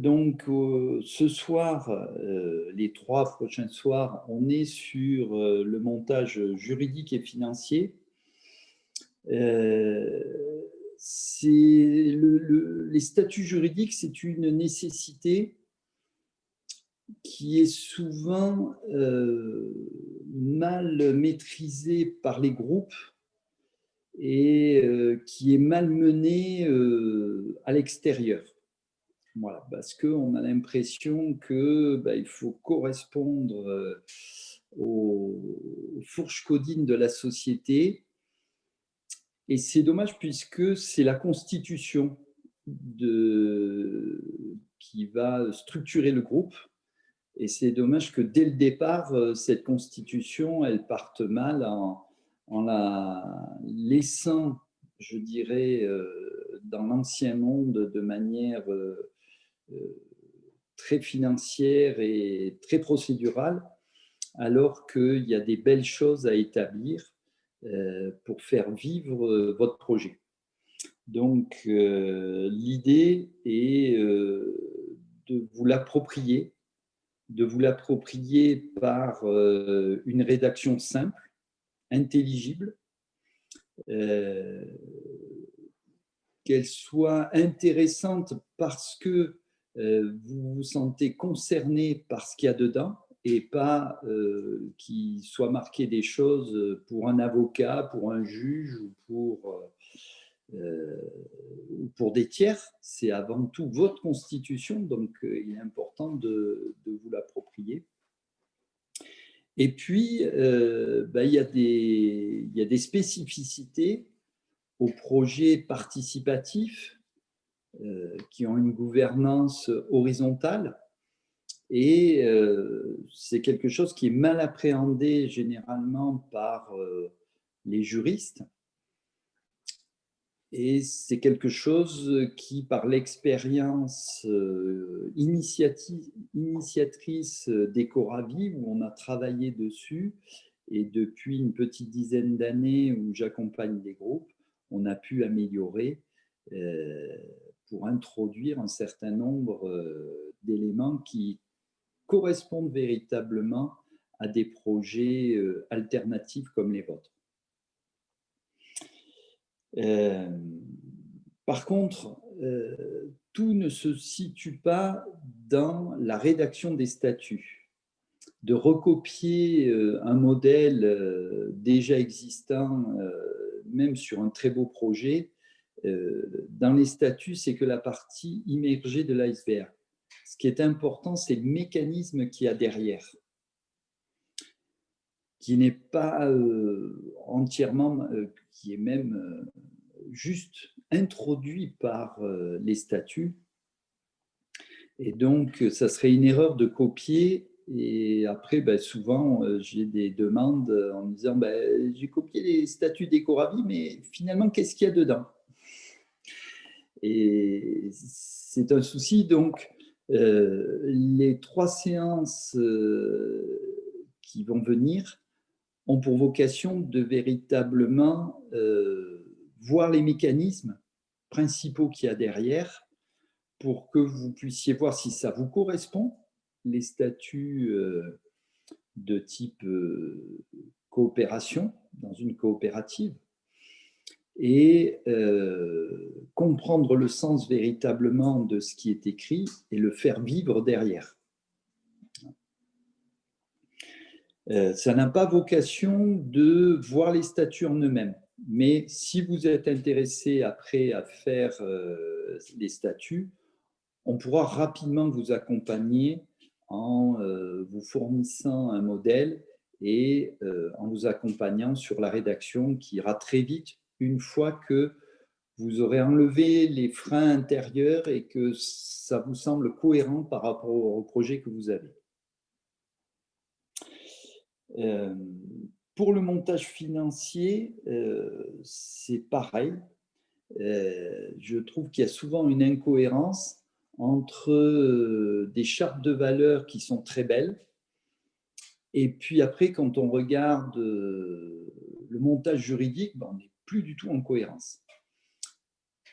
Donc, ce soir, les 3 prochains soirs, on est sur le montage juridique et financier. Les statuts juridiques, c'est une nécessité qui est souvent mal maîtrisée par les groupes et qui est mal menée à l'extérieur. Voilà, parce qu'on a l'impression que il faut correspondre aux fourches codines de la société. Et c'est dommage puisque c'est la Constitution qui va structurer le groupe. Et c'est dommage que dès le départ, cette Constitution, elle parte mal en la laissant, je dirais, dans l'ancien monde de manière très financière et très procédurale, alors qu'il y a des belles choses à établir pour faire vivre votre projet. Donc, l'idée est de vous l'approprier par une rédaction simple, intelligible, qu'elle soit intéressante parce que vous vous sentez concerné par ce qu'il y a dedans et pas qu'il soit marqué des choses pour un avocat, pour un juge ou pour des tiers. C'est avant tout votre constitution, donc il est important de vous l'approprier. Et puis, il y a des spécificités aux projets participatifs qui ont une gouvernance horizontale et c'est quelque chose qui est mal appréhendé généralement par les juristes et c'est quelque chose qui, par l'expérience initiatrice d'Ecoravi, où on a travaillé dessus, et depuis une petite dizaine d'années où j'accompagne des groupes, on a pu améliorer pour introduire un certain nombre d'éléments qui correspondent véritablement à des projets alternatifs comme les vôtres. Par contre, tout ne se situe pas dans la rédaction des statuts. De recopier un modèle déjà existant, même sur un très beau projet, dans les statuts, c'est que la partie immergée de l'iceberg. Ce qui est important, c'est le mécanisme qu'il y a derrière, qui n'est pas entièrement, qui est même juste introduit par les statuts. Et donc, ça serait une erreur de copier. Et après, souvent, j'ai des demandes en me disant j'ai copié les statuts d'Ecoravi, mais finalement, qu'est-ce qu'il y a dedans? Et c'est un souci. Donc, les 3 séances qui vont venir ont pour vocation de véritablement voir les mécanismes principaux qu'il y a derrière pour que vous puissiez voir si ça vous correspond, les statuts de type coopération dans une coopérative, et comprendre le sens véritablement de ce qui est écrit et le faire vivre derrière. Ça n'a pas vocation de voir les statuts en eux-mêmes, mais si vous êtes intéressé après à faire les statuts, on pourra rapidement vous accompagner en vous fournissant un modèle et en vous accompagnant sur la rédaction qui ira très vite une fois que vous aurez enlevé les freins intérieurs et que ça vous semble cohérent par rapport au projet que vous avez. Pour le montage financier, c'est pareil. Je trouve qu'il y a souvent une incohérence entre des chartes de valeurs qui sont très belles et puis après, quand on regarde le montage juridique, on n'est plus du tout en cohérence.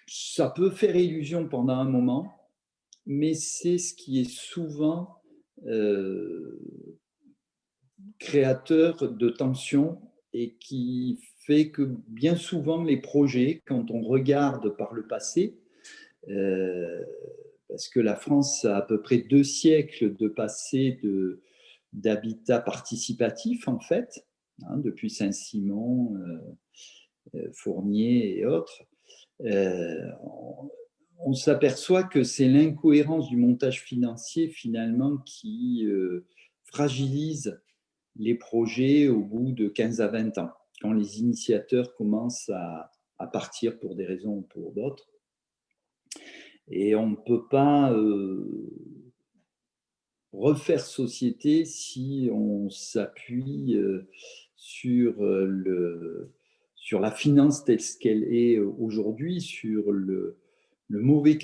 Ça peut faire illusion pendant un moment, mais c'est ce qui est souvent créateur de tensions et qui fait que bien souvent les projets, quand on regarde par le passé, euh, parce que la France a à peu près 2 siècles de passé d'habitat participatif en fait, hein, depuis Saint-Simon, Fournier et autres, on s'aperçoit que c'est l'incohérence du montage financier finalement qui fragilise les projets au bout de 15 à 20 ans, quand les initiateurs commencent à partir pour des raisons ou pour d'autres. Et on ne peut pas refaire société si on s'appuie sur la finance telle qu'elle est aujourd'hui, sur le mauvais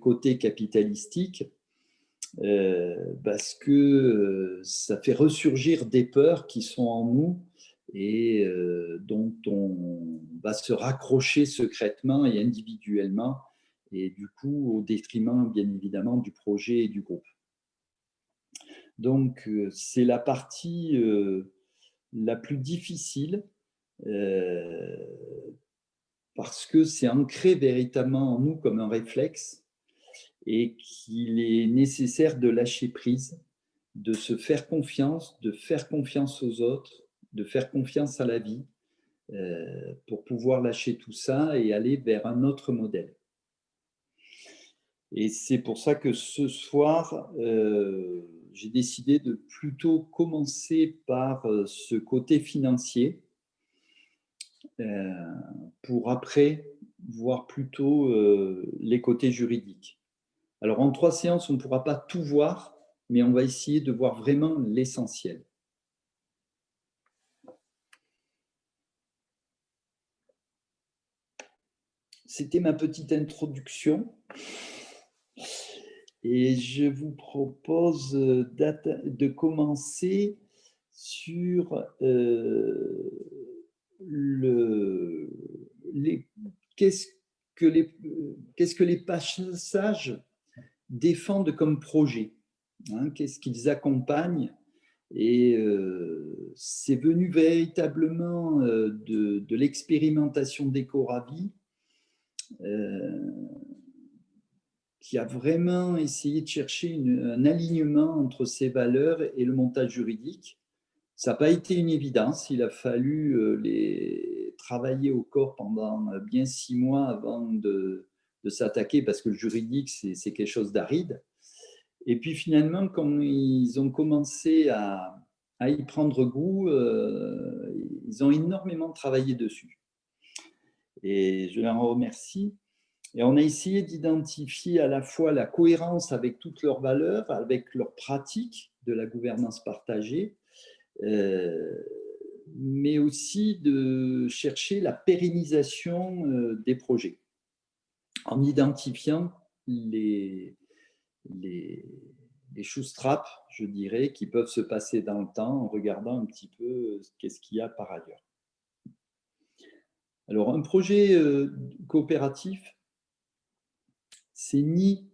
côté capitalistique, parce que ça fait ressurgir des peurs qui sont en nous et dont on va se raccrocher secrètement et individuellement, et du coup au détriment bien évidemment du projet et du groupe. Donc c'est la partie la plus difficile parce que c'est ancré véritablement en nous comme un réflexe et qu'il est nécessaire de lâcher prise, de se faire confiance, de faire confiance aux autres, de faire confiance à la vie pour pouvoir lâcher tout ça et aller vers un autre modèle. Et c'est pour ça que ce soir, j'ai décidé de plutôt commencer par ce côté financier pour après voir plutôt les côtés juridiques. Alors en 3 séances, on ne pourra pas tout voir, mais on va essayer de voir vraiment l'essentiel. C'était ma petite introduction. Et je vous propose de commencer sur qu'est-ce que les passages défendent comme projet, hein, qu'est-ce qu'ils accompagnent. Et c'est venu véritablement de l'expérimentation d'Ecoravi, qui a vraiment essayé de chercher un alignement entre ces valeurs et le montage juridique. Ça n'a pas été une évidence, il a fallu les travailler au corps pendant bien 6 mois avant de s'attaquer, parce que le juridique, c'est quelque chose d'aride. Et puis finalement, quand ils ont commencé à y prendre goût, ils ont énormément travaillé dessus. Et je leur remercie. Et on a essayé d'identifier à la fois la cohérence avec toutes leurs valeurs, avec leurs pratiques de la gouvernance partagée, mais aussi de chercher la pérennisation des projets, en identifiant les shoestraps, je dirais, qui peuvent se passer dans le temps en regardant un petit peu qu'est-ce qu'il y a par ailleurs. Alors, un projet coopératif, c'est ni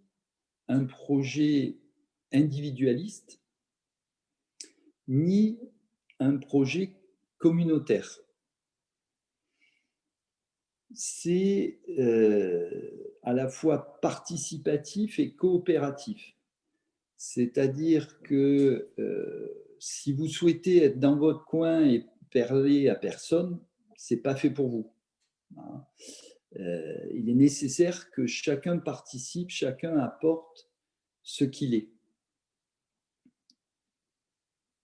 un projet individualiste, ni un projet communautaire. C'est à la fois participatif et coopératif. C'est-à-dire que si vous souhaitez être dans votre coin et parler à personne, ce n'est pas fait pour vous. Hein. Il est nécessaire que chacun participe, chacun apporte ce qu'il est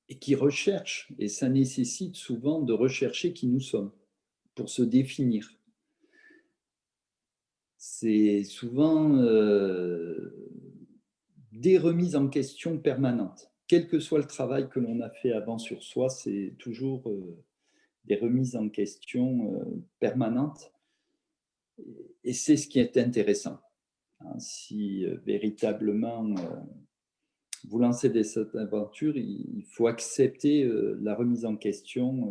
et qui recherche. Et ça nécessite souvent de rechercher qui nous sommes pour se définir. C'est souvent des remises en question permanentes. Quel que soit le travail que l'on a fait avant sur soi, c'est toujours des remises en question permanentes. Et c'est ce qui est intéressant. Hein, si véritablement vous lancez dans cette aventure, il faut accepter la remise en question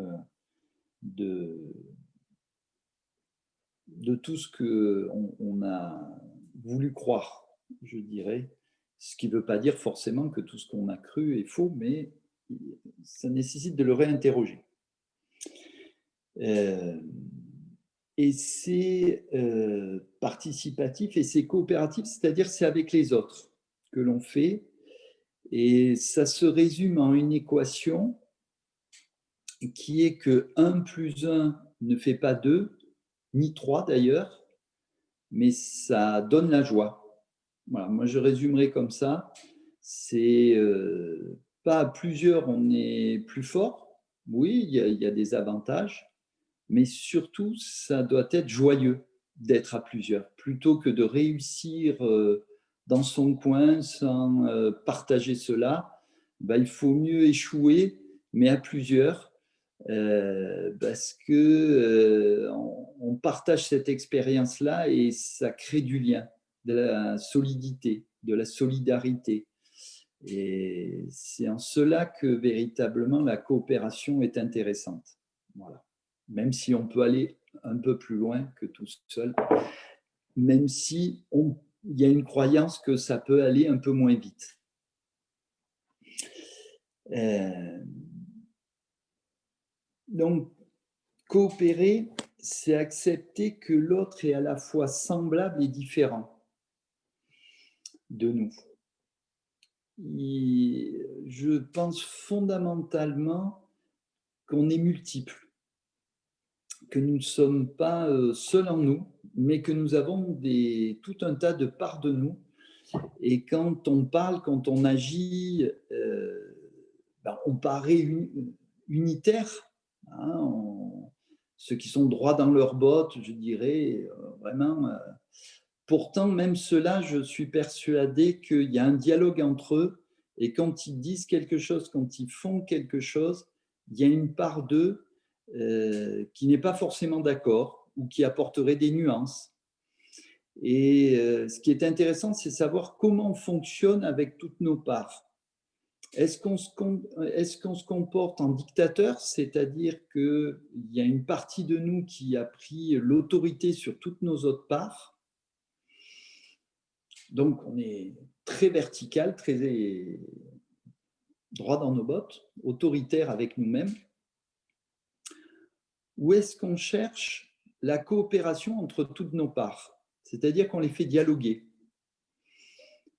de tout ce qu'on a voulu croire, je dirais, Ce qui ne veut pas dire forcément que tout ce qu'on a cru est faux, mais ça nécessite de le réinterroger. Et c'est participatif et c'est coopératif, c'est-à-dire c'est avec les autres que l'on fait. Et ça se résume en une équation qui est que 1 plus 1 ne fait pas 2, ni 3 d'ailleurs, mais ça donne la joie. Voilà, moi je résumerai comme ça. C'est pas à plusieurs on est plus fort. Oui, il y a des avantages, mais surtout ça doit être joyeux d'être à plusieurs, plutôt que de réussir dans son coin sans partager cela. Ben, il faut mieux échouer, mais à plusieurs, parce que on partage cette expérience-là et ça crée du lien, de la solidité, de la solidarité. Et c'est en cela que véritablement la coopération est intéressante. Voilà. Même si on peut aller un peu plus loin que tout seul, même si il y a une croyance que ça peut aller un peu moins vite. Donc, coopérer, c'est accepter que l'autre est à la fois semblable et différent de nous. Je pense fondamentalement qu'on est multiples, que nous ne sommes pas seuls en nous, mais que nous avons tout un tas de parts de nous. Et quand on parle, quand on agit, on paraît unitaire. Hein, ceux qui sont droits dans leurs bottes, je dirais, vraiment. Pourtant, même ceux-là, je suis persuadé qu'il y a un dialogue entre eux. Et quand ils disent quelque chose, quand ils font quelque chose, il y a une part d'eux qui n'est pas forcément d'accord ou qui apporterait des nuances. Et ce qui est intéressant, c'est savoir comment on fonctionne avec toutes nos parts. Est-ce qu'on se comporte en dictateur, c'est-à-dire qu'il y a une partie de nous qui a pris l'autorité sur toutes nos autres parts, donc on est très vertical, très droit dans nos bottes, autoritaire avec nous-mêmes, ou est-ce qu'on cherche la coopération entre toutes nos parts, c'est-à-dire qu'on les fait dialoguer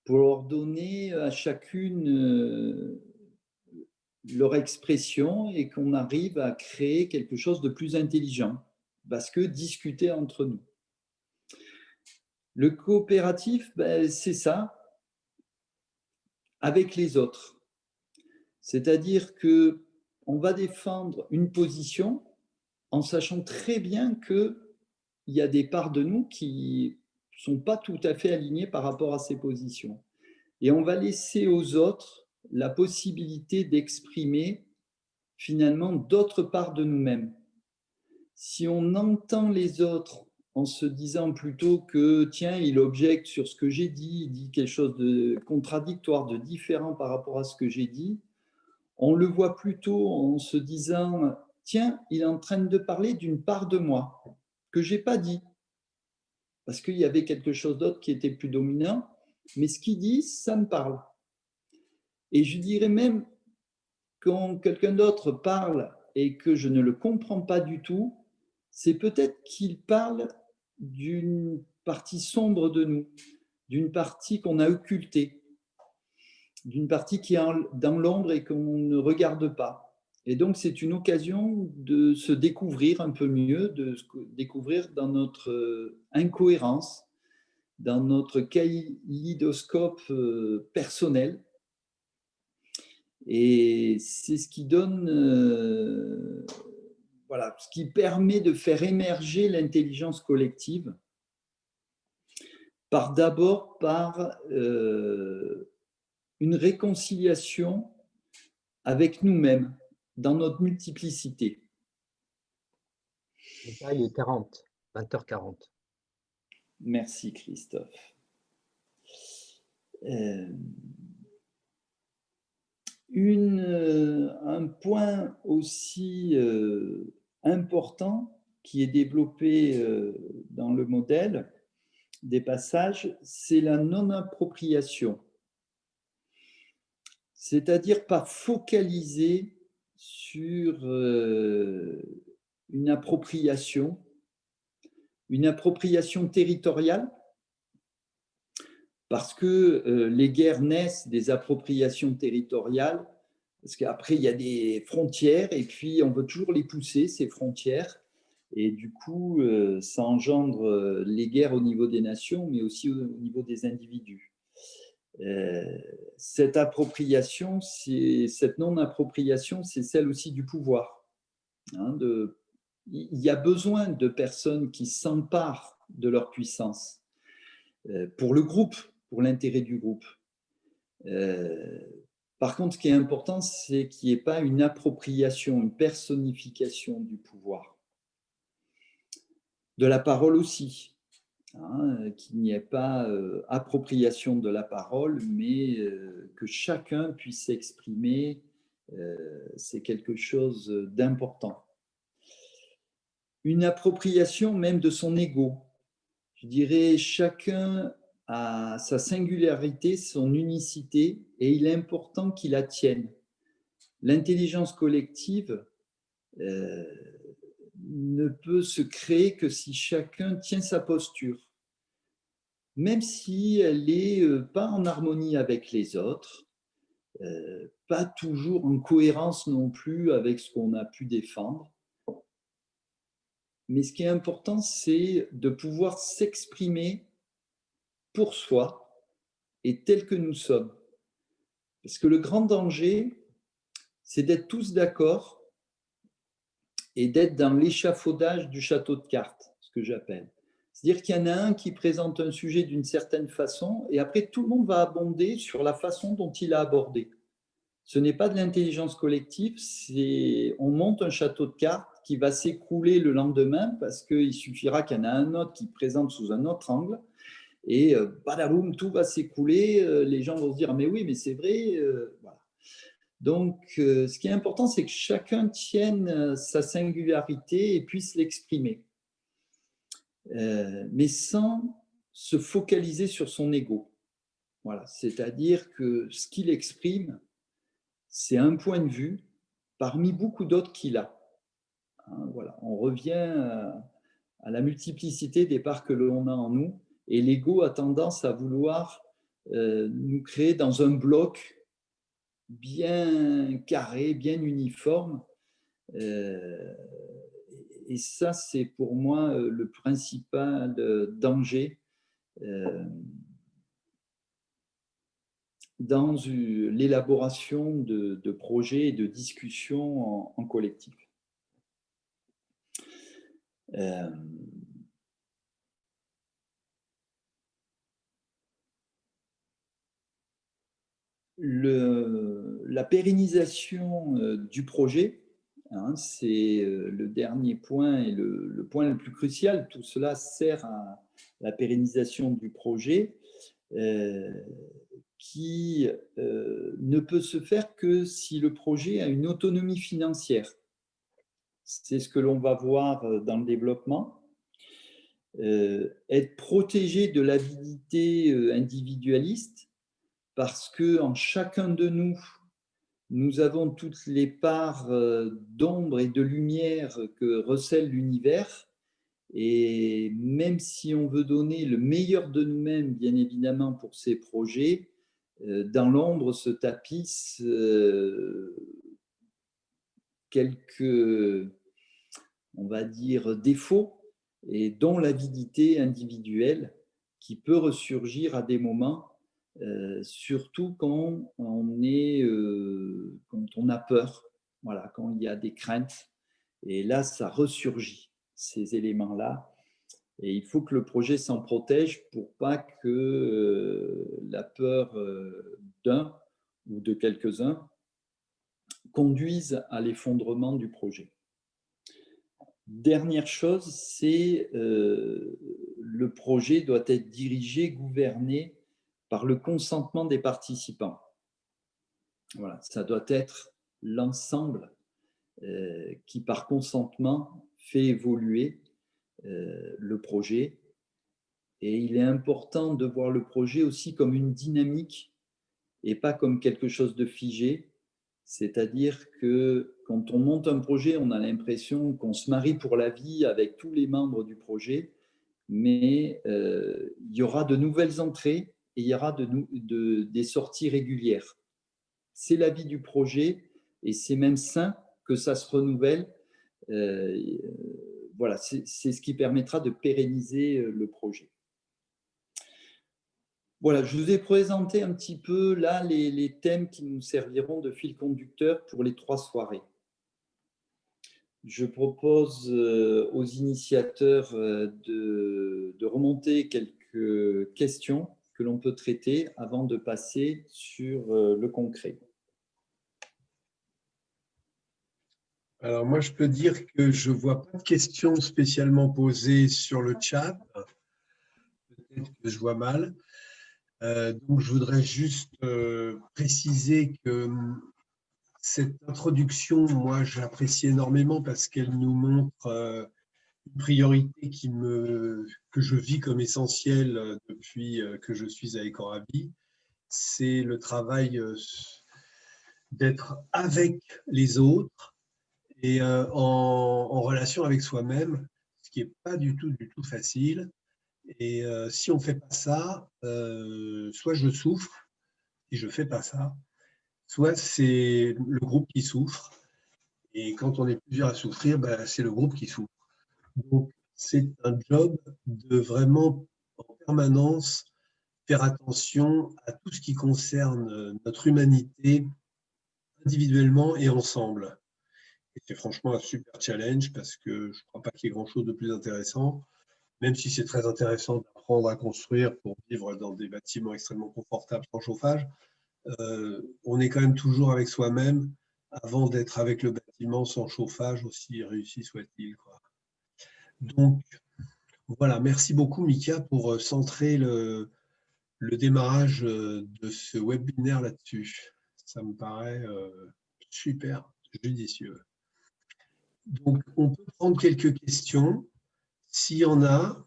pour leur donner à chacune leur expression et qu'on arrive à créer quelque chose de plus intelligent, parce que discuter entre nous. Le coopératif, c'est ça, avec les autres. C'est-à-dire qu'on va défendre une position en sachant très bien qu'il y a des parts de nous qui ne sont pas tout à fait alignées par rapport à ces positions. Et on va laisser aux autres la possibilité d'exprimer finalement d'autres parts de nous-mêmes. Si on entend les autres en se disant plutôt que tiens, il objecte sur ce que j'ai dit, il dit quelque chose de contradictoire, de différent par rapport à ce que j'ai dit, on le voit plutôt en se disant tiens, il est en train de parler d'une part de moi que je n'ai pas dit, parce qu'il y avait quelque chose d'autre qui était plus dominant, mais ce qu'il dit, ça me parle. Et je dirais même, quand quelqu'un d'autre parle et que je ne le comprends pas du tout, c'est peut-être qu'il parle d'une partie sombre de nous, d'une partie qu'on a occultée, d'une partie qui est dans l'ombre et qu'on ne regarde pas. Et donc, c'est une occasion de se découvrir un peu mieux, de se découvrir dans notre incohérence, dans notre kaléidoscope personnel. Et c'est ce qui donne, voilà, ce qui permet de faire émerger l'intelligence collective d'abord par une réconciliation avec nous-mêmes dans notre multiplicité. Il est 40, 20h40. Merci Christophe. Un point aussi important qui est développé dans le modèle des passages, c'est la non-appropriation. c'est-à-dire pas focaliser sur une appropriation territoriale, parce que les guerres naissent des appropriations territoriales, parce qu'après, il y a des frontières, et puis on veut toujours les pousser, ces frontières, et du coup, ça engendre les guerres au niveau des nations, mais aussi au niveau des individus. Cette appropriation, cette non-appropriation, c'est celle aussi du pouvoir. Hein, il y a besoin de personnes qui s'emparent de leur puissance pour le groupe, pour l'intérêt du groupe. Par contre, ce qui est important, c'est qu'il n'y ait pas une appropriation, une personnification du pouvoir. De la parole aussi, hein, qu'il n'y ait pas appropriation de la parole, mais que chacun puisse s'exprimer, c'est quelque chose d'important. Une appropriation même de son ego. Je dirais, chacun a sa singularité, son unicité, et il est important qu'il la tienne. L'intelligence collective ne peut se créer que si chacun tient sa posture, même si elle n'est pas en harmonie avec les autres, pas toujours en cohérence non plus avec ce qu'on a pu défendre. Mais ce qui est important, c'est de pouvoir s'exprimer pour soi et tel que nous sommes. Parce que le grand danger, c'est d'être tous d'accord et d'être dans l'échafaudage du château de cartes, ce que j'appelle. C'est-à-dire qu'il y en a un qui présente un sujet d'une certaine façon et après tout le monde va abonder sur la façon dont il a abordé. Ce n'est pas de l'intelligence collective, on monte un château de cartes qui va s'écrouler le lendemain parce qu'il suffira qu'il y en a un autre qui présente sous un autre angle et badaboum, tout va s'écrouler, les gens vont se dire mais oui, mais c'est vrai, voilà. Donc, ce qui est important, c'est que chacun tienne sa singularité et puisse l'exprimer, mais sans se focaliser sur son ego. Voilà, c'est-à-dire que ce qu'il exprime, c'est un point de vue parmi beaucoup d'autres qu'il a. Hein, voilà, on revient à la multiplicité des parts que l'on a en nous, et l'ego a tendance à vouloir nous créer dans un bloc bien carré, bien uniforme. Et ça, c'est pour moi le principal danger dans l'élaboration de projets et de discussions en collectif. La pérennisation du projet, hein, c'est le dernier point et le point le plus crucial. Tout cela sert à la pérennisation du projet qui ne peut se faire que si le projet a une autonomie financière. C'est ce que l'on va voir dans le développement. Être protégé de l'avidité individualiste, parce que en chacun de nous, nous avons toutes les parts d'ombre et de lumière que recèle l'univers. Et même si on veut donner le meilleur de nous-mêmes, bien évidemment, pour ces projets, dans l'ombre se tapissent quelques, on va dire, défauts, et dont l'avidité individuelle qui peut ressurgir à des moments, surtout quand quand on a peur, voilà, quand il y a des craintes. Et là, ça ressurgit, ces éléments-là. Et il faut que le projet s'en protège pour pas que la peur d'un ou de quelques-uns conduise à l'effondrement du projet. Dernière chose, c'est le projet doit être dirigé, gouverné par le consentement des participants. Voilà, ça doit être l'ensemble qui, par consentement, fait évoluer le projet. Et il est important de voir le projet aussi comme une dynamique et pas comme quelque chose de figé. C'est-à-dire que quand on monte un projet, on a l'impression qu'on se marie pour la vie avec tous les membres du projet, mais il y aura de nouvelles entrées et il y aura des sorties régulières. C'est la vie du projet et c'est même sain que ça se renouvelle. Voilà, c'est ce qui permettra de pérenniser le projet. Voilà, je vous ai présenté un petit peu là les thèmes qui nous serviront de fil conducteur pour les 3 soirées. Je propose aux initiateurs de remonter quelques questions que l'on peut traiter avant de passer sur le concret. Alors moi, je peux dire que je ne vois pas de questions spécialement posées sur le chat. Peut-être que je vois mal. Donc, je voudrais juste préciser que cette introduction, moi, j'apprécie énormément parce qu'elle nous montre une priorité que je vis comme essentielle depuis que je suis à Ecorabi. C'est le travail d'être avec les autres et en relation avec soi-même, ce qui n'est pas du tout facile. Et si on ne fait pas ça, soit je souffre et je ne fais pas ça, soit c'est le groupe qui souffre. Et quand on est plusieurs à souffrir, ben, c'est le groupe qui souffre. Donc, c'est un job de vraiment en permanence faire attention à tout ce qui concerne notre humanité individuellement et ensemble. Et c'est franchement un super challenge parce que je ne crois pas qu'il y ait grand-chose de plus intéressant, même si c'est très intéressant d'apprendre à construire pour vivre dans des bâtiments extrêmement confortables sans chauffage. On est quand même toujours avec soi-même avant d'être avec le bâtiment sans chauffage, aussi réussi soit-il. Donc, voilà, merci beaucoup Mika pour centrer le démarrage de ce webinaire là-dessus. Ça me paraît super judicieux. Donc, on peut prendre quelques questions, s'il y en a,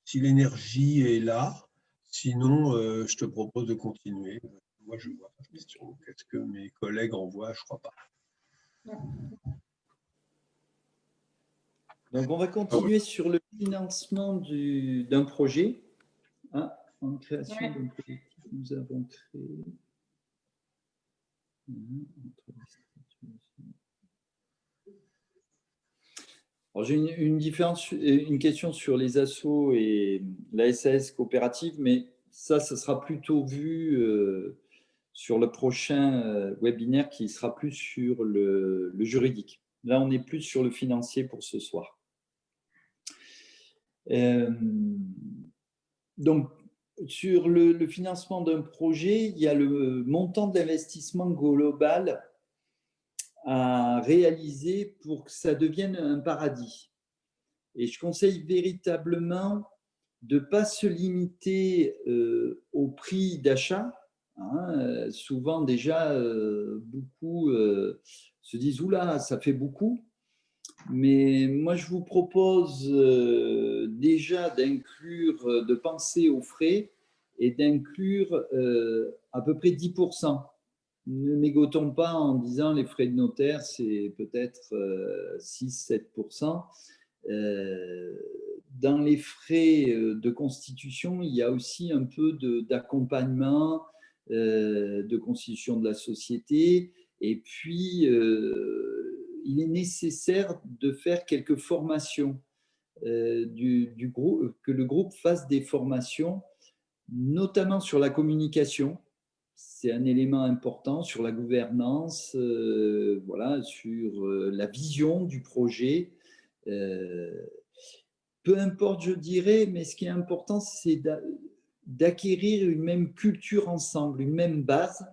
si l'énergie est là. Sinon, je te propose de continuer. Moi, je ne vois pas de questions. Qu'est-ce que mes collègues en voient? Je ne crois pas. Donc, on va continuer sur le financement d'un projet. En création d'un collectif, nous avons créé. J'ai une question sur les assos et la SAS coopérative, mais ça sera plutôt vu sur le prochain webinaire qui sera plus sur le juridique. Là, on est plus sur le financier pour ce soir. Donc, sur le financement d'un projet, il y a le montant d'investissement global à réaliser pour que ça devienne un paradis. Et je conseille véritablement de ne pas se limiter au prix d'achat. Souvent, déjà, beaucoup se disent « Oula, ça fait beaucoup ». Mais moi, je vous propose déjà d'inclure, de penser aux frais et d'inclure à peu près 10%. Ne mégotons pas en disant les frais de notaire, c'est peut-être 6-7%. Dans les frais de constitution, il y a aussi un peu d'accompagnement, de constitution de la société. Et puis, il est nécessaire de faire quelques formations du groupe, que le groupe fasse des formations, notamment sur la communication. C'est un élément important sur la gouvernance, voilà, sur la vision du projet. Peu importe, je dirais, mais ce qui est important, c'est d'acquérir une même culture ensemble, une même base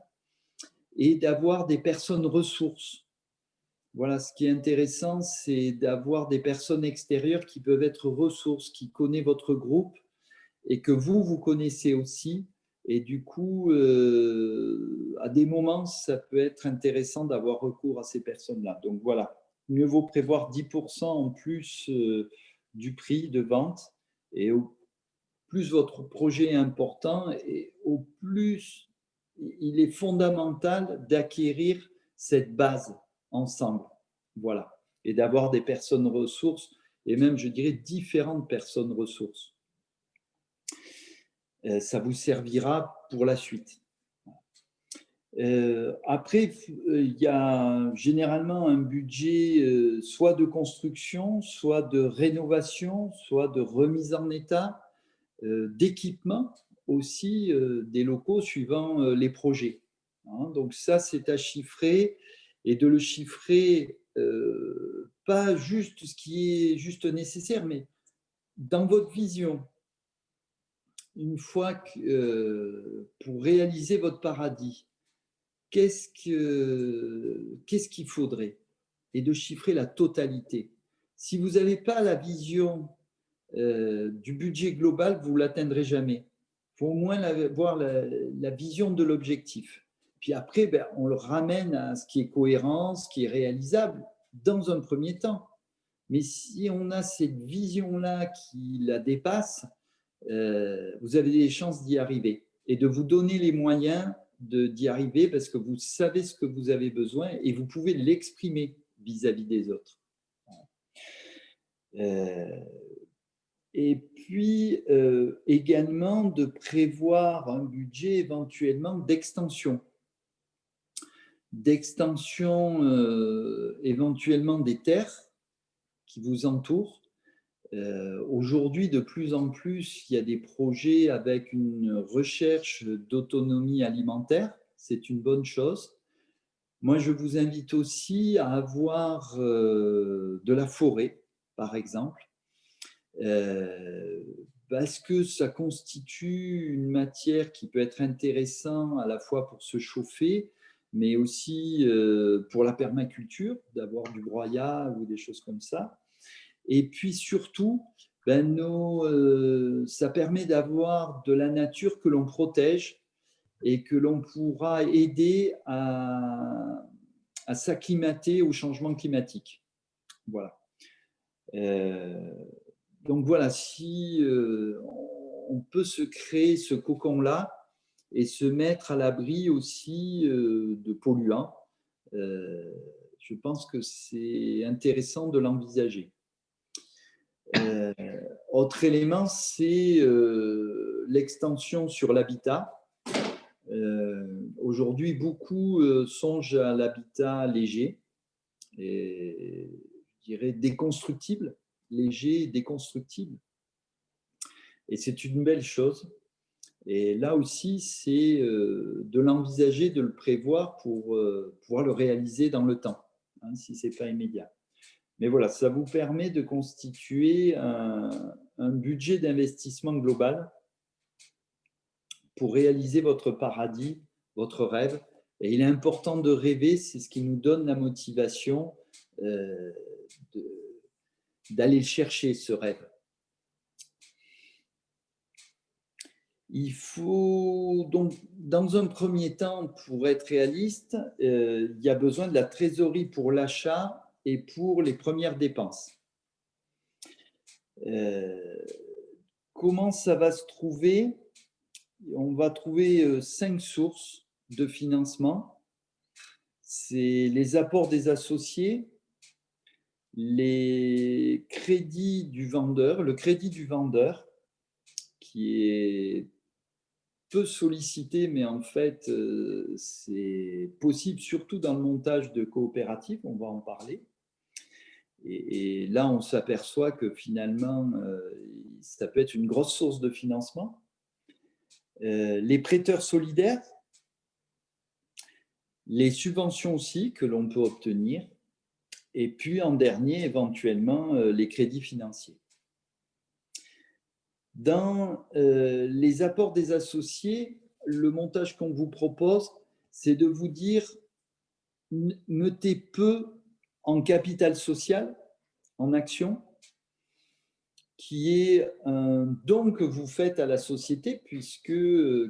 et d'avoir des personnes ressources. Voilà, ce qui est intéressant, c'est d'avoir des personnes extérieures qui peuvent être ressources, qui connaissent votre groupe et que vous connaissez aussi. Et du coup, à des moments, ça peut être intéressant d'avoir recours à ces personnes-là. Donc voilà, mieux vaut prévoir 10% en plus du prix de vente et plus votre projet est important et au plus il est fondamental d'acquérir cette base ensemble. Voilà. Et d'avoir des personnes ressources et même, je dirais, différentes personnes ressources. Ça vous servira pour la suite. Après, il y a généralement un budget soit de construction, soit de rénovation, soit de remise en état, d'équipement aussi des locaux suivant les projets. Donc ça, c'est à chiffrer et de le chiffrer pas juste ce qui est juste nécessaire, mais dans votre vision. Une fois que pour réaliser votre paradis, qu'est-ce qu'il faudrait? Et de chiffrer la totalité. Si vous n'avez pas la vision du budget global, vous ne l'atteindrez jamais. Il faut au moins voir la vision de l'objectif. Puis après, ben, on le ramène à ce qui est cohérent, ce qui est réalisable dans un premier temps. Mais si on a cette vision-là qui la dépasse, vous avez des chances d'y arriver et de vous donner les moyens d'y arriver parce que vous savez ce que vous avez besoin et vous pouvez l'exprimer vis-à-vis des autres. Et puis également de prévoir un budget éventuellement d'extension éventuellement des terres qui vous entourent. Aujourd'hui, de plus en plus, il y a des projets avec une recherche d'autonomie alimentaire. C'est une bonne chose. Moi, je vous invite aussi à avoir de la forêt, par exemple, parce que ça constitue une matière qui peut être intéressante à la fois pour se chauffer, mais aussi pour la permaculture, d'avoir du broyat ou des choses comme ça. Et puis surtout, ben ça permet d'avoir de la nature que l'on protège et que l'on pourra aider à s'acclimater au changement climatique. Voilà. Donc voilà, si on peut se créer ce cocon-là et se mettre à l'abri aussi de polluants, je pense que c'est intéressant de l'envisager. Autre élément, c'est l'extension sur l'habitat. Aujourd'hui, beaucoup songent à l'habitat léger, et je dirais déconstructible, léger et déconstructible. Et c'est une belle chose. Et là aussi, c'est de l'envisager, de le prévoir pour pouvoir le réaliser dans le temps, hein, si ce n'est pas immédiat. Mais voilà, ça vous permet de constituer un budget d'investissement global pour réaliser votre paradis, votre rêve. Et il est important de rêver, c'est ce qui nous donne la motivation d'aller chercher ce rêve. Il faut donc, dans un premier temps, pour être réaliste, il y a besoin de la trésorerie pour l'achat et pour les premières dépenses. Comment ça va se trouver? On va trouver 5 sources de financement. C'est les apports des associés, les crédits du vendeur, le crédit du vendeur, qui est peu sollicité, mais en fait, c'est possible, surtout dans le montage de coopératives, on va en parler. Et là, on s'aperçoit que finalement, ça peut être une grosse source de financement. Les prêteurs solidaires, les subventions aussi que l'on peut obtenir, et puis en dernier, éventuellement, les crédits financiers. Dans les apports des associés, le montage qu'on vous propose, c'est de vous dire mettez peu en capital social, en action, qui est un don que vous faites à la société, puisque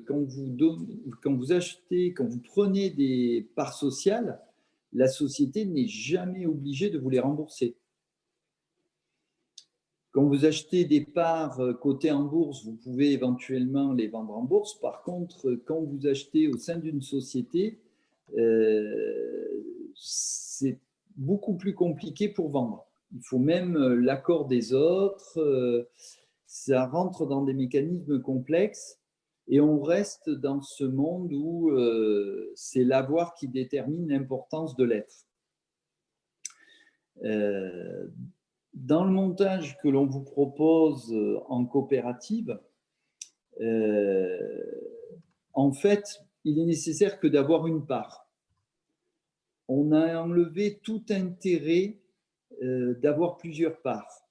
quand vous achetez, quand vous prenez des parts sociales, la société n'est jamais obligée de vous les rembourser. Quand vous achetez des parts cotées en bourse, vous pouvez éventuellement les vendre en bourse. Par contre, quand vous achetez au sein d'une société, c'est beaucoup plus compliqué pour vendre. Il faut même l'accord des autres. Ça rentre dans des mécanismes complexes et on reste dans ce monde où c'est l'avoir qui détermine l'importance de l'être. Dans le montage que l'on vous propose en coopérative, en fait, il est nécessaire que d'avoir une part. On a enlevé tout intérêt d'avoir plusieurs parts.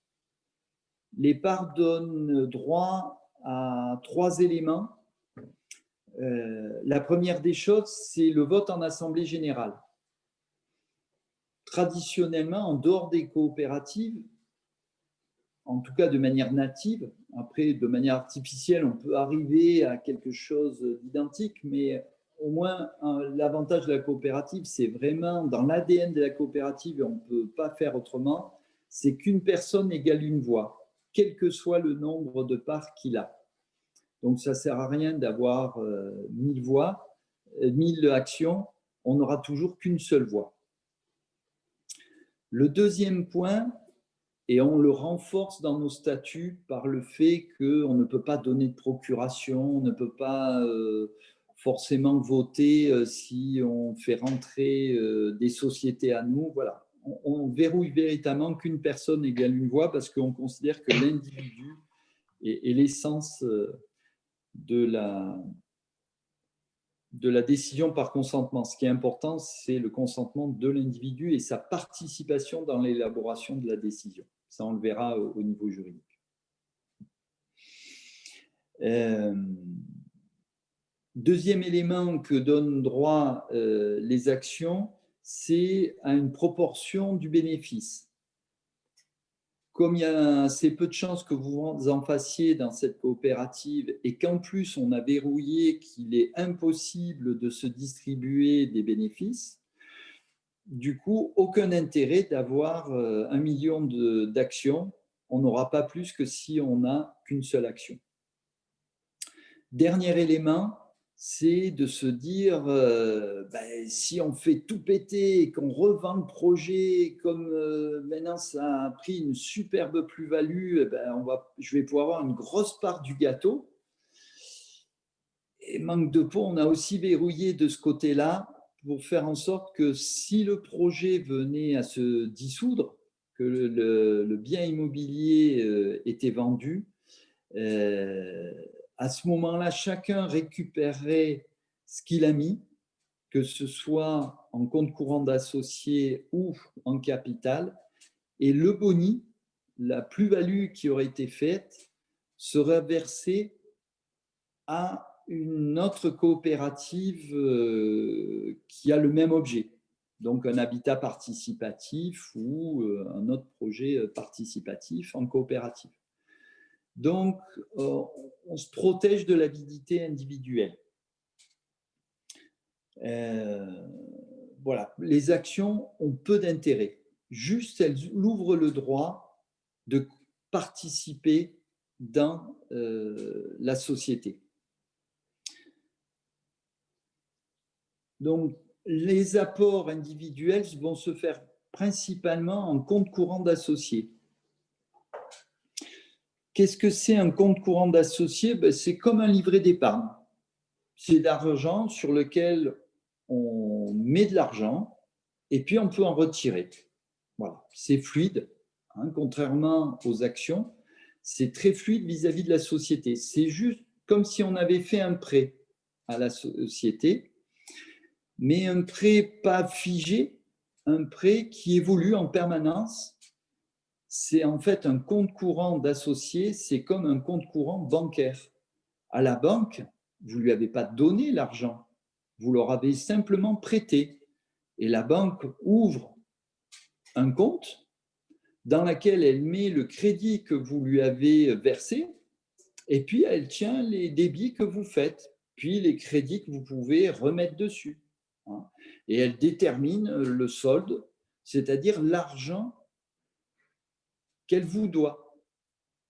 Les parts donnent droit à 3 éléments. La première des choses, c'est le vote en assemblée générale. Traditionnellement, en dehors des coopératives, en tout cas de manière native, après de manière artificielle, on peut arriver à quelque chose d'identique, mais au moins l'avantage de la coopérative, c'est vraiment dans l'ADN de la coopérative, et on ne peut pas faire autrement, c'est qu'une personne égale une voix, quel que soit le nombre de parts qu'il a. Donc ça ne sert à rien d'avoir 1000 voix, 1000 actions, on n'aura toujours qu'une seule voix. Le deuxième point, et on le renforce dans nos statuts par le fait qu'on ne peut pas donner de procuration, on ne peut pas forcément voter si on fait rentrer des sociétés à nous. Voilà. On verrouille véritablement qu'une personne égale une voix parce qu'on considère que l'individu est l'essence de la décision par consentement. Ce qui est important, c'est le consentement de l'individu et sa participation dans l'élaboration de la décision. Ça, on le verra au niveau juridique. Deuxième élément que donnent droit les actions, c'est à une proportion du bénéfice. Comme il y a assez peu de chances que vous en fassiez dans cette coopérative et qu'en plus on a verrouillé qu'il est impossible de se distribuer des bénéfices, du coup, aucun intérêt d'avoir 1 million d'actions. On n'aura pas plus que si on n'a qu'une seule action. Dernier élément, c'est de se dire si on fait tout péter et qu'on revend le projet, comme maintenant ça a pris une superbe plus-value, je vais pouvoir avoir une grosse part du gâteau. Et manque de peau, on a aussi verrouillé de ce côté-là pour faire en sorte que si le projet venait à se dissoudre, que le bien immobilier était vendu, à ce moment-là, chacun récupérerait ce qu'il a mis, que ce soit en compte courant d'associé ou en capital, et le boni, la plus-value qui aurait été faite, serait versée à une autre coopérative qui a le même objet, donc un habitat participatif ou un autre projet participatif en coopérative. Donc, on se protège de l'avidité individuelle. Voilà, les actions ont peu d'intérêt. Juste, elles ouvrent le droit de participer dans la société. Donc, les apports individuels vont se faire principalement en compte courant d'associés. Qu'est-ce que c'est un compte courant d'associé? C'est comme un livret d'épargne. C'est de l'argent sur lequel on met de l'argent et puis on peut en retirer. Voilà, c'est fluide, hein, contrairement aux actions, c'est très fluide vis-à-vis de la société. C'est juste comme si on avait fait un prêt à la société, mais un prêt pas figé, un prêt qui évolue en permanence. C'est en fait un compte courant d'associé, c'est comme un compte courant bancaire. À la banque, vous ne lui avez pas donné l'argent, vous leur avez simplement prêté. Et la banque ouvre un compte dans lequel elle met le crédit que vous lui avez versé et puis elle tient les débits que vous faites, puis les crédits que vous pouvez remettre dessus. Et elle détermine le solde, c'est-à-dire l'argent qu'elle vous doit.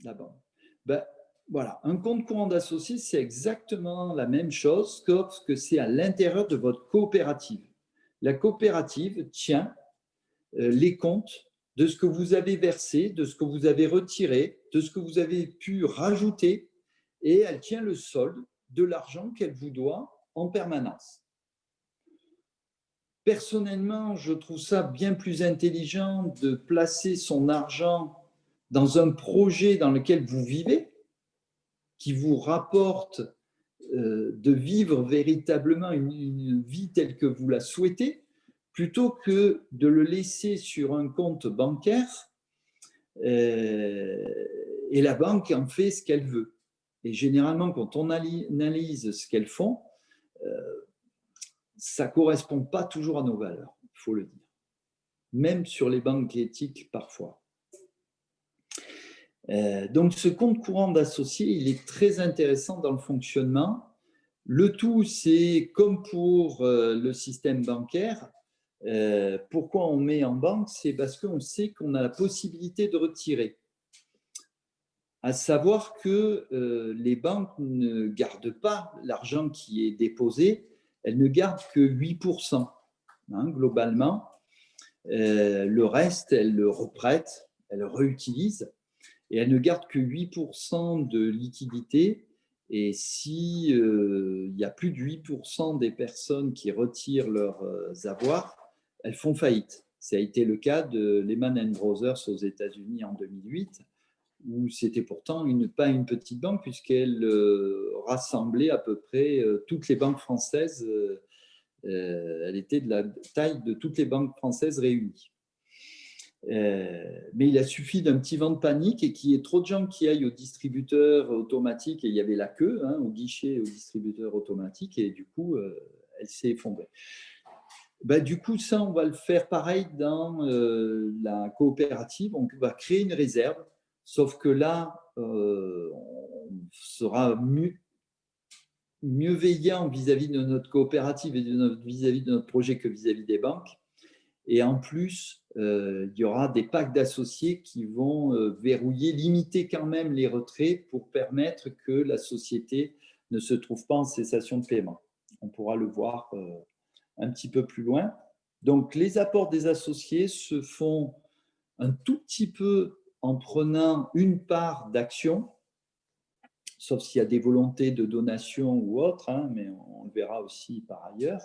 la banque. Ben, voilà, un compte courant d'associé, c'est exactement la même chose, sauf que c'est à l'intérieur de votre coopérative. La coopérative tient les comptes de ce que vous avez versé, de ce que vous avez retiré, de ce que vous avez pu rajouter, et elle tient le solde de l'argent qu'elle vous doit en permanence. Personnellement, je trouve ça bien plus intelligent de placer son argent dans un projet dans lequel vous vivez, qui vous rapporte de vivre véritablement une vie telle que vous la souhaitez, plutôt que de le laisser sur un compte bancaire et la banque en fait ce qu'elle veut. Et généralement, quand on analyse ce qu'elles font, ça ne correspond pas toujours à nos valeurs, il faut le dire. Même sur les banques éthiques parfois. Donc ce compte courant d'associé, il est très intéressant dans le fonctionnement. Le tout, c'est comme pour le système bancaire. Pourquoi on met en banque? C'est parce qu'on sait qu'on a la possibilité de retirer. À savoir que les banques ne gardent pas l'argent qui est déposé, elles ne gardent que 8%, hein, globalement. Le reste, elles le reprêtent, elles le réutilisent, et elles ne gardent que 8% de liquidité. Et si il y a plus de 8% des personnes qui retirent leurs avoirs, elles font faillite. Ça a été le cas de Lehman Brothers aux États-Unis en 2008, où c'était pourtant pas une petite banque, puisqu'elle rassemblait à peu près toutes les banques françaises. Elle était de la taille de toutes les banques françaises réunies. Mais il a suffi d'un petit vent de panique et qu'il y ait trop de gens qui aillent au distributeur automatique, et il y avait la queue au guichet au distributeur automatique, et du coup, elle s'est effondrée. Du coup, ça, on va le faire pareil dans la coopérative. On va créer une réserve, sauf que là, on sera mieux veillant vis-à-vis de notre coopérative et vis-à-vis de notre projet que vis-à-vis des banques. Et en plus, il y aura des packs d'associés qui vont verrouiller, limiter quand même les retraits pour permettre que la société ne se trouve pas en cessation de paiement. On pourra le voir un petit peu plus loin. Donc, les apports des associés se font un tout petit peu en prenant une part d'action, sauf s'il y a des volontés de donation ou autre, hein, mais on le verra aussi par ailleurs.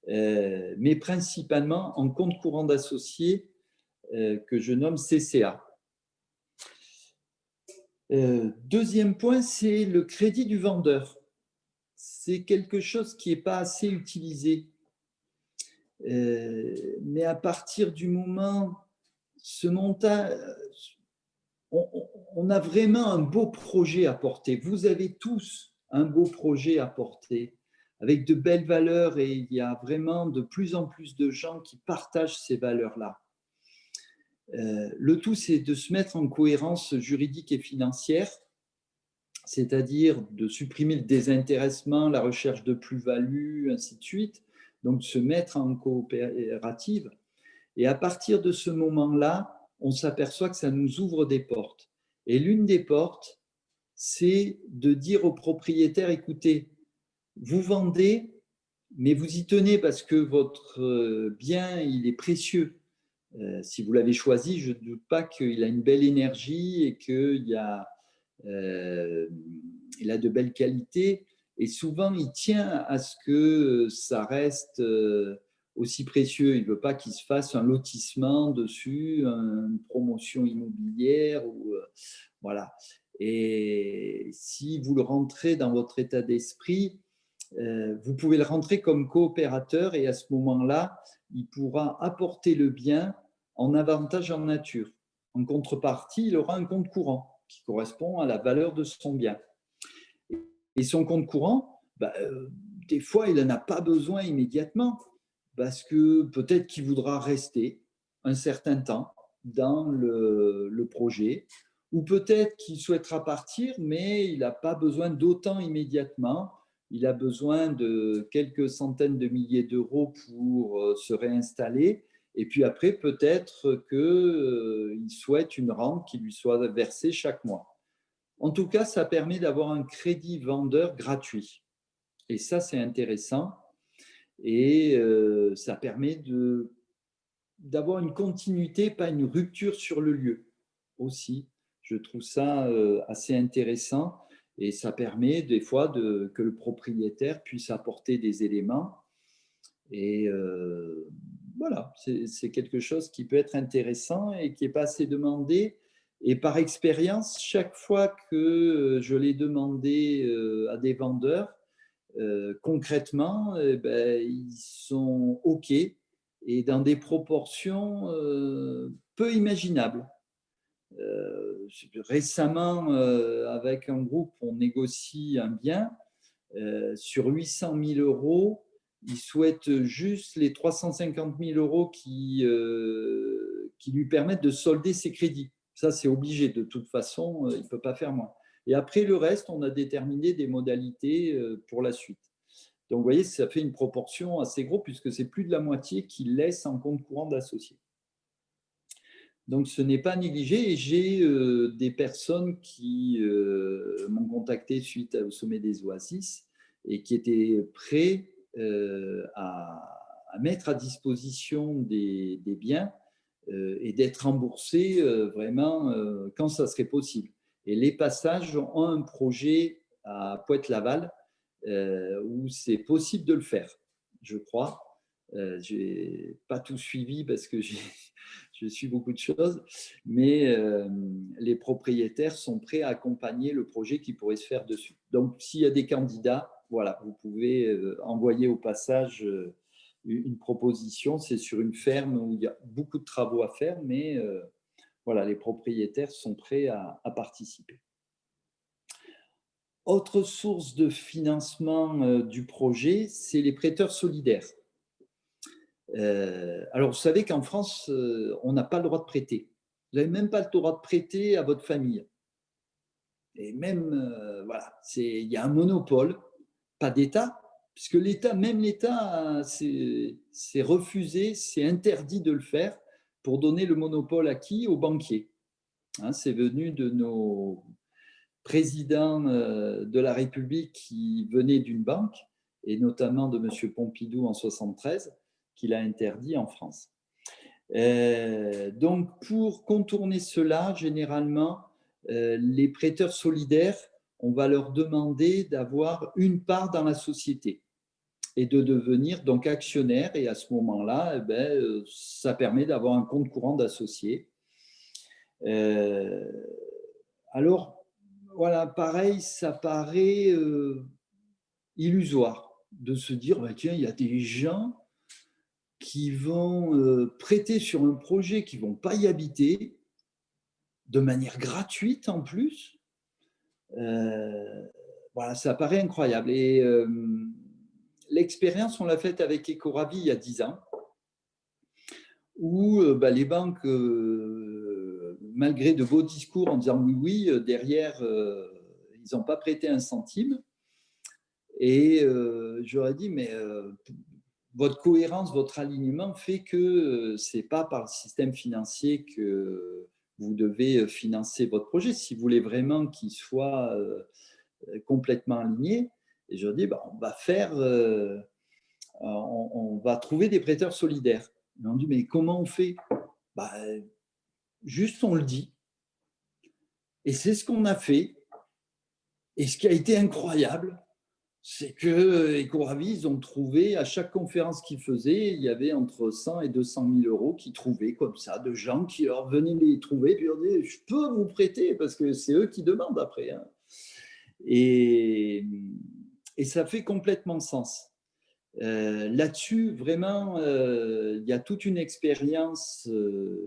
Mais principalement en compte courant d'associés que je nomme CCA. Deuxième point, c'est le crédit du vendeur. C'est quelque chose qui n'est pas assez utilisé. Mais à partir du moment, ce montant, on a vraiment un beau projet à porter. Vous avez tous un beau projet à porter, avec de belles valeurs, et il y a vraiment de plus en plus de gens qui partagent ces valeurs-là. Le tout, c'est de se mettre en cohérence juridique et financière, c'est-à-dire de supprimer le désintéressement, la recherche de plus-value, ainsi de suite, donc se mettre en coopérative. Et à partir de ce moment-là, on s'aperçoit que ça nous ouvre des portes. Et l'une des portes, c'est de dire aux propriétaires, écoutez, vous vendez, mais vous y tenez parce que votre bien, il est précieux. Si vous l'avez choisi, je ne doute pas qu'il a une belle énergie et qu'il a de belles qualités. Et souvent, il tient à ce que ça reste aussi précieux. Il ne veut pas qu'il se fasse un lotissement dessus, une promotion immobilière. Voilà. Et si vous le rentrez dans votre état d'esprit, vous pouvez le rentrer comme coopérateur, et à ce moment-là, il pourra apporter le bien en avantage en nature. En contrepartie, il aura un compte courant qui correspond à la valeur de son bien. Et son compte courant, des fois, il n'en a pas besoin immédiatement, parce que peut-être qu'il voudra rester un certain temps dans le projet, ou peut-être qu'il souhaitera partir, mais il n'a pas besoin d'autant immédiatement. Il a besoin de quelques centaines de milliers d'euros pour se réinstaller, Et puis après, peut-être qu'il souhaite une rente qui lui soit versée chaque mois. En tout cas, ça permet d'avoir un crédit vendeur gratuit. Et ça, c'est intéressant. Et ça permet d'avoir une continuité, pas une rupture sur le lieu aussi. Je trouve ça assez intéressant et ça permet des fois que le propriétaire puisse apporter des éléments. Et voilà, c'est quelque chose qui peut être intéressant et qui n'est pas assez demandé. Et par expérience, chaque fois que je l'ai demandé à des vendeurs, concrètement, ils sont OK et dans des proportions peu imaginables. Récemment, avec un groupe, on négocie un bien sur 800 000 euros. Ils souhaitent juste les 350 000 euros qui lui permettent de solder ses crédits. Ça, c'est obligé. De toute façon, il ne peut pas faire moins. Et après, le reste, on a déterminé des modalités pour la suite. Donc, vous voyez, ça fait une proportion assez grosse puisque c'est plus de la moitié qui laisse en compte courant d'associé. Donc, ce n'est pas négligé. Et j'ai des personnes qui m'ont contacté suite au sommet des Oasis et qui étaient prêts à mettre à disposition des biens et d'être remboursés vraiment quand ça serait possible. Et les passages ont un projet à Pointe-Laval où c'est possible de le faire, je crois. Je n'ai pas tout suivi parce que je suis beaucoup de choses, mais les propriétaires sont prêts à accompagner le projet qui pourrait se faire dessus. Donc, s'il y a des candidats, voilà, vous pouvez envoyer au passage une proposition. C'est sur une ferme où il y a beaucoup de travaux à faire, mais voilà, les propriétaires sont prêts à participer. Autre source de financement du projet, c'est les prêteurs solidaires. Alors, vous savez qu'en France, on n'a pas le droit de prêter. Vous n'avez même pas le droit de prêter à votre famille. Et même, voilà, il y a un monopole, pas d'État, puisque même l'État, c'est refusé, c'est interdit de le faire pour donner le monopole à qui? Aux banquiers. Hein, c'est venu de nos présidents de la République qui venaient d'une banque, et notamment de M. Pompidou en 1973, qui l'a interdit en France. Donc, pour contourner cela, généralement, les prêteurs solidaires, on va leur demander d'avoir une part dans la société et de devenir donc actionnaire. Et à ce moment-là, ça permet d'avoir un compte courant d'associé. Alors, voilà, pareil, ça paraît illusoire de se dire, tiens, il y a des gens qui vont prêter sur un projet, qui ne vont pas y habiter, de manière gratuite en plus. Voilà, ça paraît incroyable. Et l'expérience, on l'a faite avec Ecoravi il y a 10 ans, où les banques, malgré de beaux discours en disant oui, derrière, ils n'ont pas prêté un centime. Et j'aurais dit, mais votre cohérence, votre alignement fait que ce n'est pas par le système financier que vous devez financer votre projet. Si vous voulez vraiment qu'il soit complètement aligné, et je dis, on va trouver des prêteurs solidaires. Ils m'ont dit, mais comment on fait? Juste on le dit. Et c'est ce qu'on a fait. Et ce qui a été incroyable, c'est que Ecoravi, ils ont trouvé, à chaque conférence qu'ils faisaient, il y avait entre 100 et 200 000 euros qu'ils trouvaient comme ça, de gens qui leur venaient les trouver, puis leur disaient, je peux vous prêter, parce que c'est eux qui demandent après. Hein. Et ça fait complètement sens. Là-dessus, vraiment, il y a toute une expérience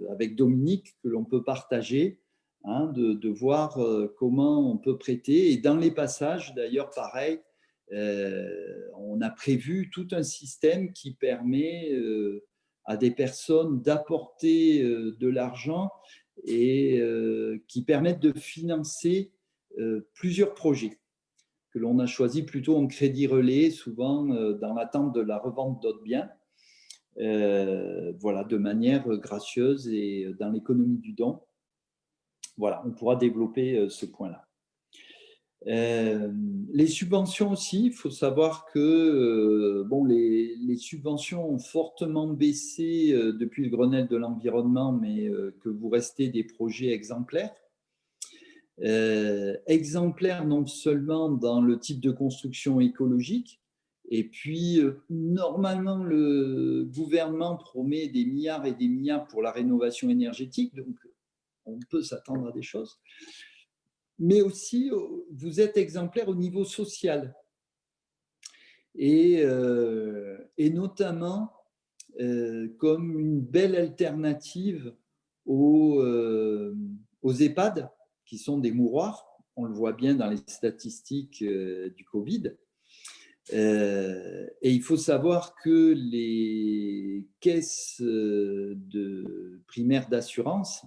avec Dominique que l'on peut partager, hein, de voir comment on peut prêter. Et dans les passages, d'ailleurs, pareil, on a prévu tout un système qui permet à des personnes d'apporter de l'argent et qui permettent de financer plusieurs projets que l'on a choisi plutôt en crédit relais, souvent dans l'attente de la revente d'autres biens. voilà, de manière gracieuse et dans l'économie du don. Voilà, on pourra développer ce point-là. Les subventions aussi, il faut savoir que bon, les subventions ont fortement baissé depuis le Grenelle de l'environnement, mais que vous restez des projets exemplaires. Exemplaires non seulement dans le type de construction écologique, et puis normalement le gouvernement promet des milliards et des milliards pour la rénovation énergétique, donc on peut s'attendre à des choses. Mais aussi, vous êtes exemplaire au niveau social. Et notamment comme une belle alternative aux EHPAD, qui sont des mouroirs. On le voit bien dans les statistiques du Covid. Et il faut savoir que les caisses primaires d'assurance,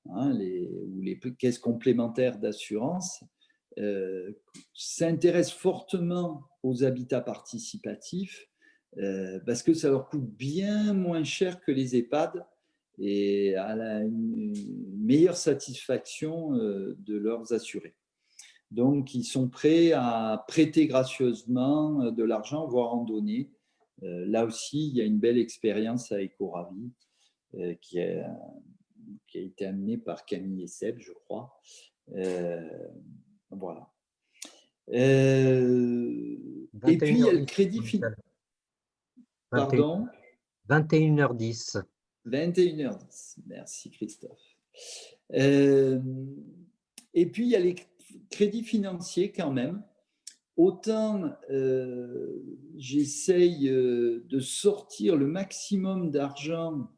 ou les caisses complémentaires d'assurance, s'intéressent fortement aux habitats participatifs parce que ça leur coûte bien moins cher que les EHPAD et à une meilleure satisfaction de leurs assurés. Donc, ils sont prêts à prêter gracieusement de l'argent, voire en donner. Là aussi, il y a une belle expérience à Ecoravi qui a été amenée par Camille et Seb, je crois. Voilà. Et puis, il y a le crédit financier. Pardon ? 21h10. 21h10. Merci, Christophe. Et puis, il y a les crédits financiers quand même. Autant j'essaye de sortir le maximum d'argent,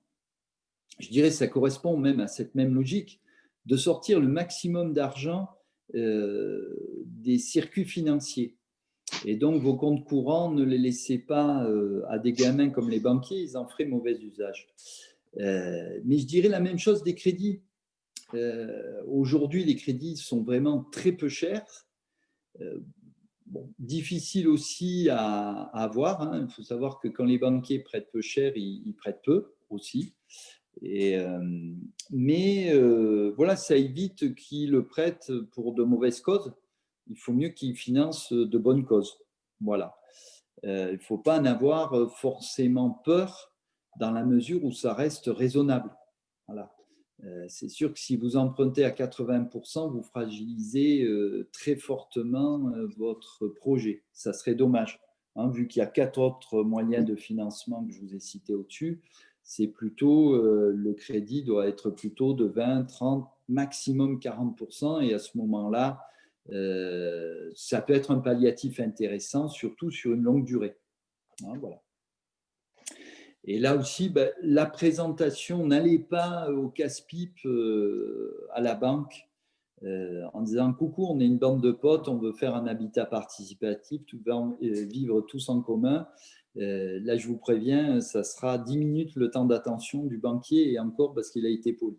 je dirais que ça correspond même à cette même logique, de sortir le maximum d'argent des circuits financiers. Et donc, vos comptes courants, ne les laissez pas à des gamins comme les banquiers, ils en feraient mauvais usage. Mais je dirais la même chose des crédits. Aujourd'hui, les crédits sont vraiment très peu chers. Bon, difficile aussi à avoir. Hein. Il faut savoir que quand les banquiers prêtent peu cher, ils prêtent peu aussi. Mais voilà, ça évite qu'ils le prêtent pour de mauvaises causes. Il faut mieux qu'ils financent de bonnes causes. Voilà. Il ne faut pas en avoir forcément peur dans la mesure où ça reste raisonnable. Voilà. C'est sûr que si vous empruntez à 80%, vous fragilisez très fortement votre projet. Ça serait dommage, hein, vu qu'il y a 4 autres moyens de financement que je vous ai cités au-dessus. C'est plutôt, le crédit doit être plutôt de 20, 30, maximum 40%. Et à ce moment-là, ça peut être un palliatif intéressant, surtout sur une longue durée. Hein, voilà. Et là aussi, la présentation, n'allez pas au casse-pipe à la banque en disant « Coucou, on est une bande de potes, on veut faire un habitat participatif, vivre tous en commun ». Là, je vous préviens, ça sera 10 minutes le temps d'attention du banquier et encore parce qu'il a été poli.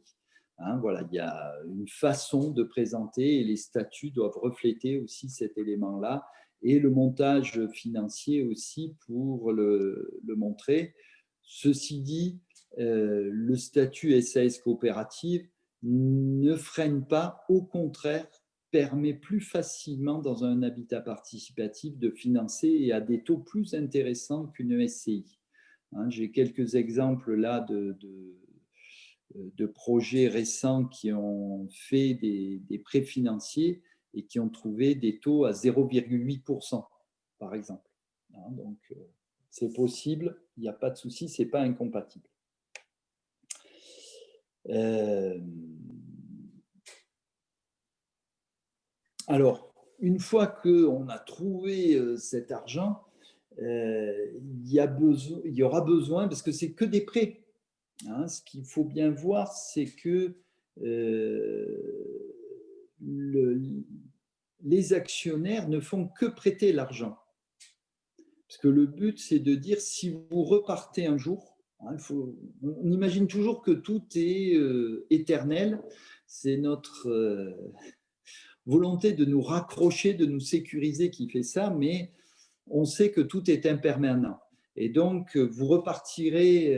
Hein, voilà, il y a une façon de présenter et les statuts doivent refléter aussi cet élément-là et le montage financier aussi pour le montrer. Ceci dit, le statut SAS coopérative ne freine pas, au contraire, permet plus facilement dans un habitat participatif de financer et à des taux plus intéressants qu'une SCI. Hein, j'ai quelques exemples là de projets récents qui ont fait des prêts financiers et qui ont trouvé des taux à 0,8%, par exemple. Hein, donc, c'est possible, il n'y a pas de souci, ce n'est pas incompatible. Alors, une fois qu'on a trouvé cet argent, il y aura besoin, parce que c'est que des prêts. Hein, ce qu'il faut bien voir, c'est que les actionnaires ne font que prêter l'argent. Parce que le but, c'est de dire si vous repartez un jour, hein, on imagine toujours que tout est éternel, c'est notre volonté de nous raccrocher, de nous sécuriser qui fait ça, mais on sait que tout est impermanent. Et donc, vous repartirez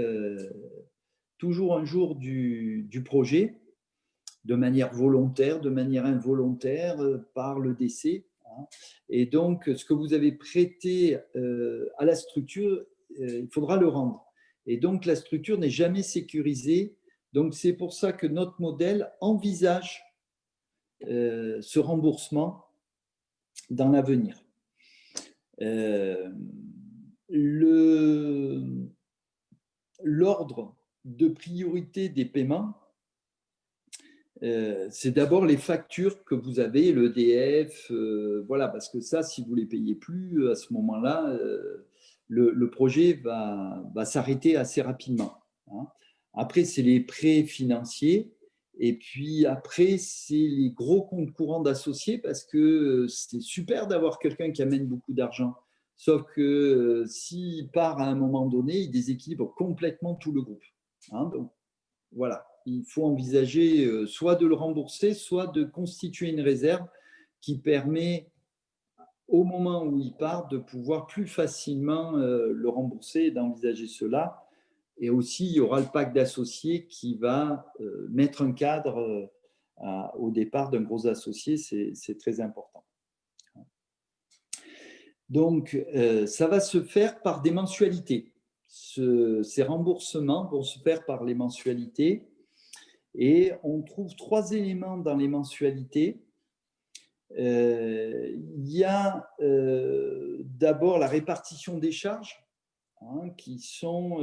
toujours un jour du projet, de manière volontaire, de manière involontaire, par le décès. Et donc, ce que vous avez prêté à la structure, il faudra le rendre. Et donc, la structure n'est jamais sécurisée. Donc, c'est pour ça que notre modèle envisage ce remboursement dans l'avenir. L'ordre de priorité des paiements, c'est d'abord les factures que vous avez, l'EDF, voilà, parce que ça, si vous ne les payez plus, à ce moment-là, le projet va s'arrêter assez rapidement. Hein. Après, c'est les prêts financiers. Et puis après, c'est les gros comptes courants d'associés, parce que c'est super d'avoir quelqu'un qui amène beaucoup d'argent. Sauf que s'il part à un moment donné, il déséquilibre complètement tout le groupe. Hein, donc, voilà, il faut envisager soit de le rembourser, soit de constituer une réserve qui permet, au moment où il part, de pouvoir plus facilement le rembourser et d'envisager cela. Et aussi, il y aura le pacte d'associés qui va mettre un cadre au départ d'un gros associé, c'est très important. Donc, ça va se faire par des mensualités. Ces remboursements vont se faire par les mensualités. Et on trouve 3 éléments dans les mensualités. Il y a d'abord la répartition des charges, hein, qui sont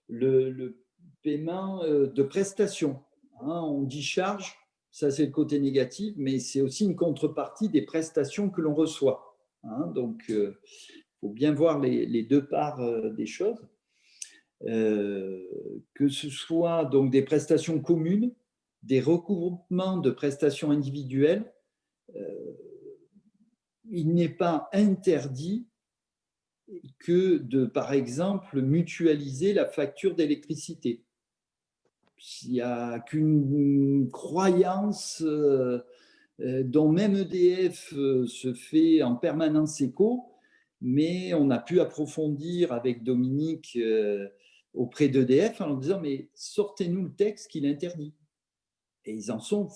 le paiement de prestations. Hein, on dit charge, ça c'est le côté négatif, mais c'est aussi une contrepartie des prestations que l'on reçoit. Hein, donc, il faut bien voir les deux parts des choses. Que ce soit donc des prestations communes, des regroupements de prestations individuelles, il n'est pas interdit que de, par exemple, mutualiser la facture d'électricité. Il n'y a qu'une croyance dont même EDF se fait en permanence écho, mais on a pu approfondir avec Dominique auprès d'EDF en leur disant mais sortez-nous le texte qui l'interdit. Et ils en sont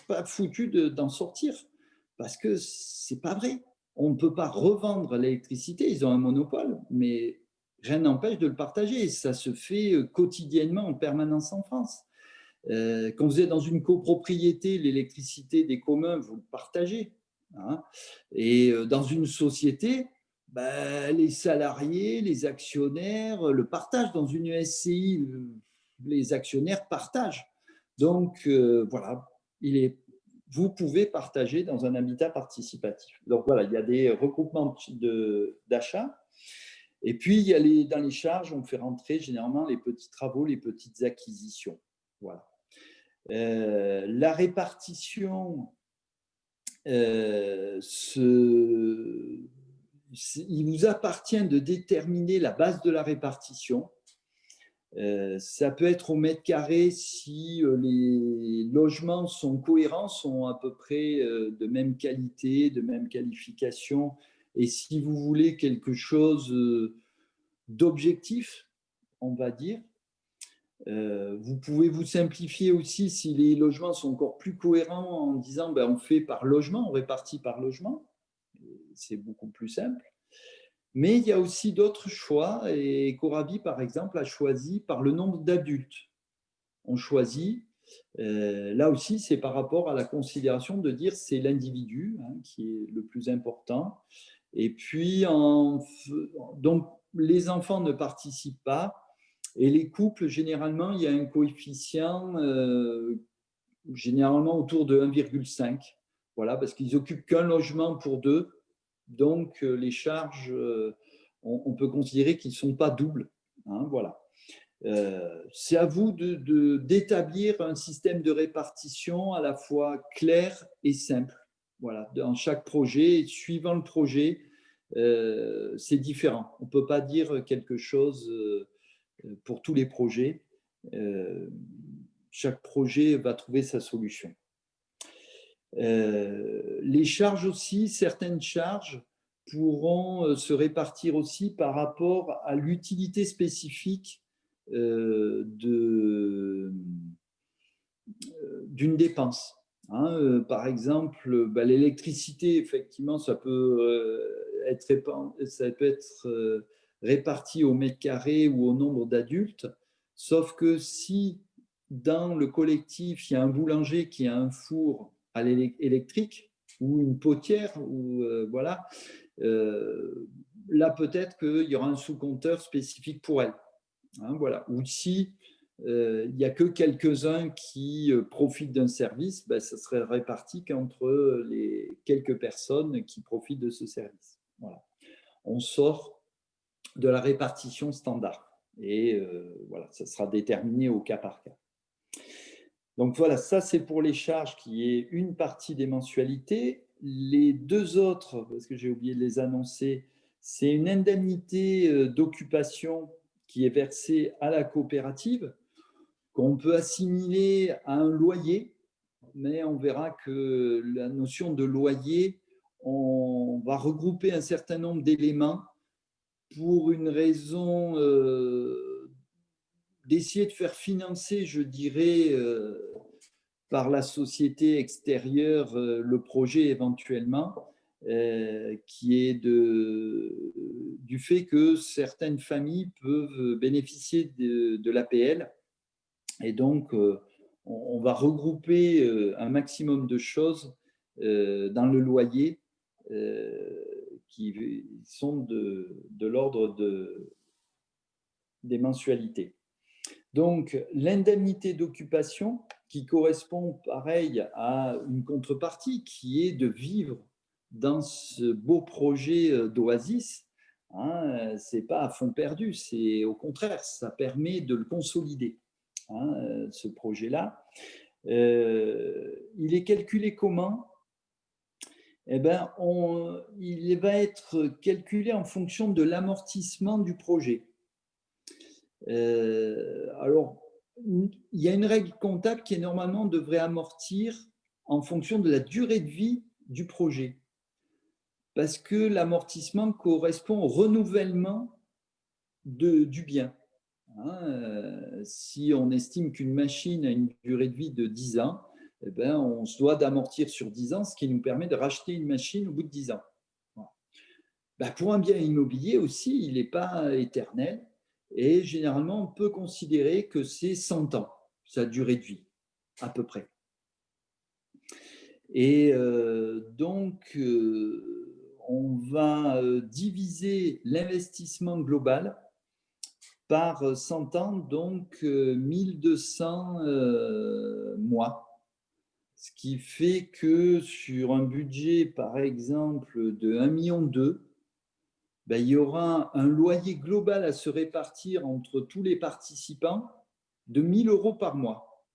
pas foutus d'en sortir parce que c'est pas vrai. On ne peut pas revendre l'électricité, ils ont un monopole, mais rien n'empêche de le partager. Ça se fait quotidiennement en permanence en France. Quand vous êtes dans une copropriété, l'électricité des communs, vous le partagez. Hein. Et dans une société, les salariés, les actionnaires le partagent. Dans une SCI, les actionnaires partagent. Donc, voilà, vous pouvez partager dans un habitat participatif. Donc, voilà, il y a des regroupements d'achats. Et puis, il y a dans les charges, on fait rentrer généralement les petits travaux, les petites acquisitions. Voilà. La répartition, il vous appartient de déterminer la base de la répartition. Ça peut être au mètre carré si les logements sont cohérents, sont à peu près de même qualité, de même qualification. Et si vous voulez quelque chose d'objectif, on va dire, vous pouvez vous simplifier aussi si les logements sont encore plus cohérents en disant on fait par logement, on répartit par logement. C'est beaucoup plus simple. Mais il y a aussi d'autres choix et Corabi, par exemple, a choisi par le nombre d'adultes. On choisit, là aussi, c'est par rapport à la considération de dire c'est l'individu qui est le plus important. Et puis, donc, les enfants ne participent pas. Et les couples, généralement, il y a un coefficient généralement autour de 1,5. Voilà, parce qu'ils n'occupent qu'un logement pour deux. Donc, les charges, on peut considérer qu'ils ne sont pas doubles. Hein, voilà. C'est à vous d'établir un système de répartition à la fois clair et simple. Voilà, dans chaque projet, suivant le projet, c'est différent. On ne peut pas dire quelque chose pour tous les projets. Chaque projet va trouver sa solution. Les charges aussi, certaines charges pourront se répartir aussi par rapport à l'utilité spécifique d'une dépense. Par exemple, l'électricité, effectivement, ça peut être réparti au mètre carré ou au nombre d'adultes, sauf que si dans le collectif, il y a un boulanger qui a un four à électrique ou une potière, ou voilà, là peut-être qu'il y aura un sous-compteur spécifique pour elle. Voilà. Ou si il n'y a que quelques-uns qui profitent d'un service, ça serait réparti qu'entre les quelques personnes qui profitent de ce service. Voilà. On sort de la répartition standard et voilà, ça sera déterminé au cas par cas. Donc voilà, ça c'est pour les charges qui est une partie des mensualités. Les deux autres, parce que j'ai oublié de les annoncer, c'est une indemnité d'occupation qui est versée à la coopérative, qu'on peut assimiler à un loyer, mais on verra que la notion de loyer, on va regrouper un certain nombre d'éléments pour une raison d'essayer de faire financer, je dirais, par la société extérieure le projet éventuellement, qui est du fait que certaines familles peuvent bénéficier de l'APL. Et donc, on va regrouper un maximum de choses dans le loyer qui sont de l'ordre des mensualités. Donc, l'indemnité d'occupation qui correspond, pareil, à une contrepartie qui est de vivre dans ce beau projet d'Oasis. Ce n'est pas à fond perdu, c'est au contraire, ça permet de le consolider, ce projet-là. Il est calculé comment ? Il va être calculé en fonction de l'amortissement du projet. Alors, il y a une règle comptable qui normalement devrait amortir en fonction de la durée de vie du projet. Parce que l'amortissement correspond au renouvellement du bien. Si on estime qu'une machine a une durée de vie de 10 ans, on se doit d'amortir sur 10 ans, ce qui nous permet de racheter une machine au bout de 10 ans. Pour un bien immobilier aussi, il n'est pas éternel. Et généralement, on peut considérer que c'est 100 ans, sa durée de vie, à peu près. Et donc, on va diviser l'investissement global par 100 ans, donc 1200 mois. Ce qui fait que sur un budget, par exemple, de 1,2 million, il y aura un loyer global à se répartir entre tous les participants de 1 000 € par mois.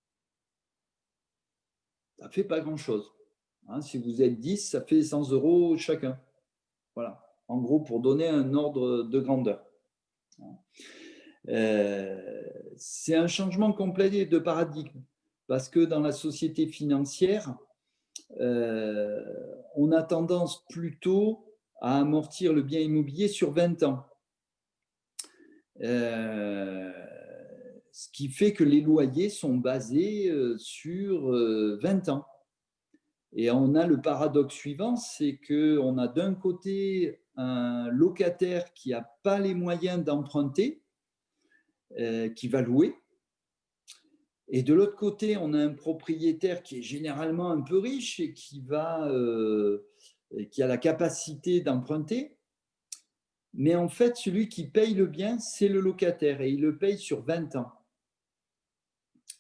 Ça ne fait pas grand-chose. Si vous êtes 10, ça fait 100 € chacun. Voilà, en gros, pour donner un ordre de grandeur. C'est un changement complet de paradigme, parce que dans la société financière, on a tendance plutôt à amortir le bien immobilier sur 20 ans. Ce qui fait que les loyers sont basés sur 20 ans. Et on a le paradoxe suivant, c'est qu'on a d'un côté un locataire qui n'a pas les moyens d'emprunter, qui va louer. Et de l'autre côté, on a un propriétaire qui est généralement un peu riche et qui a la capacité d'emprunter. Mais en fait, celui qui paye le bien, c'est le locataire et il le paye sur 20 ans.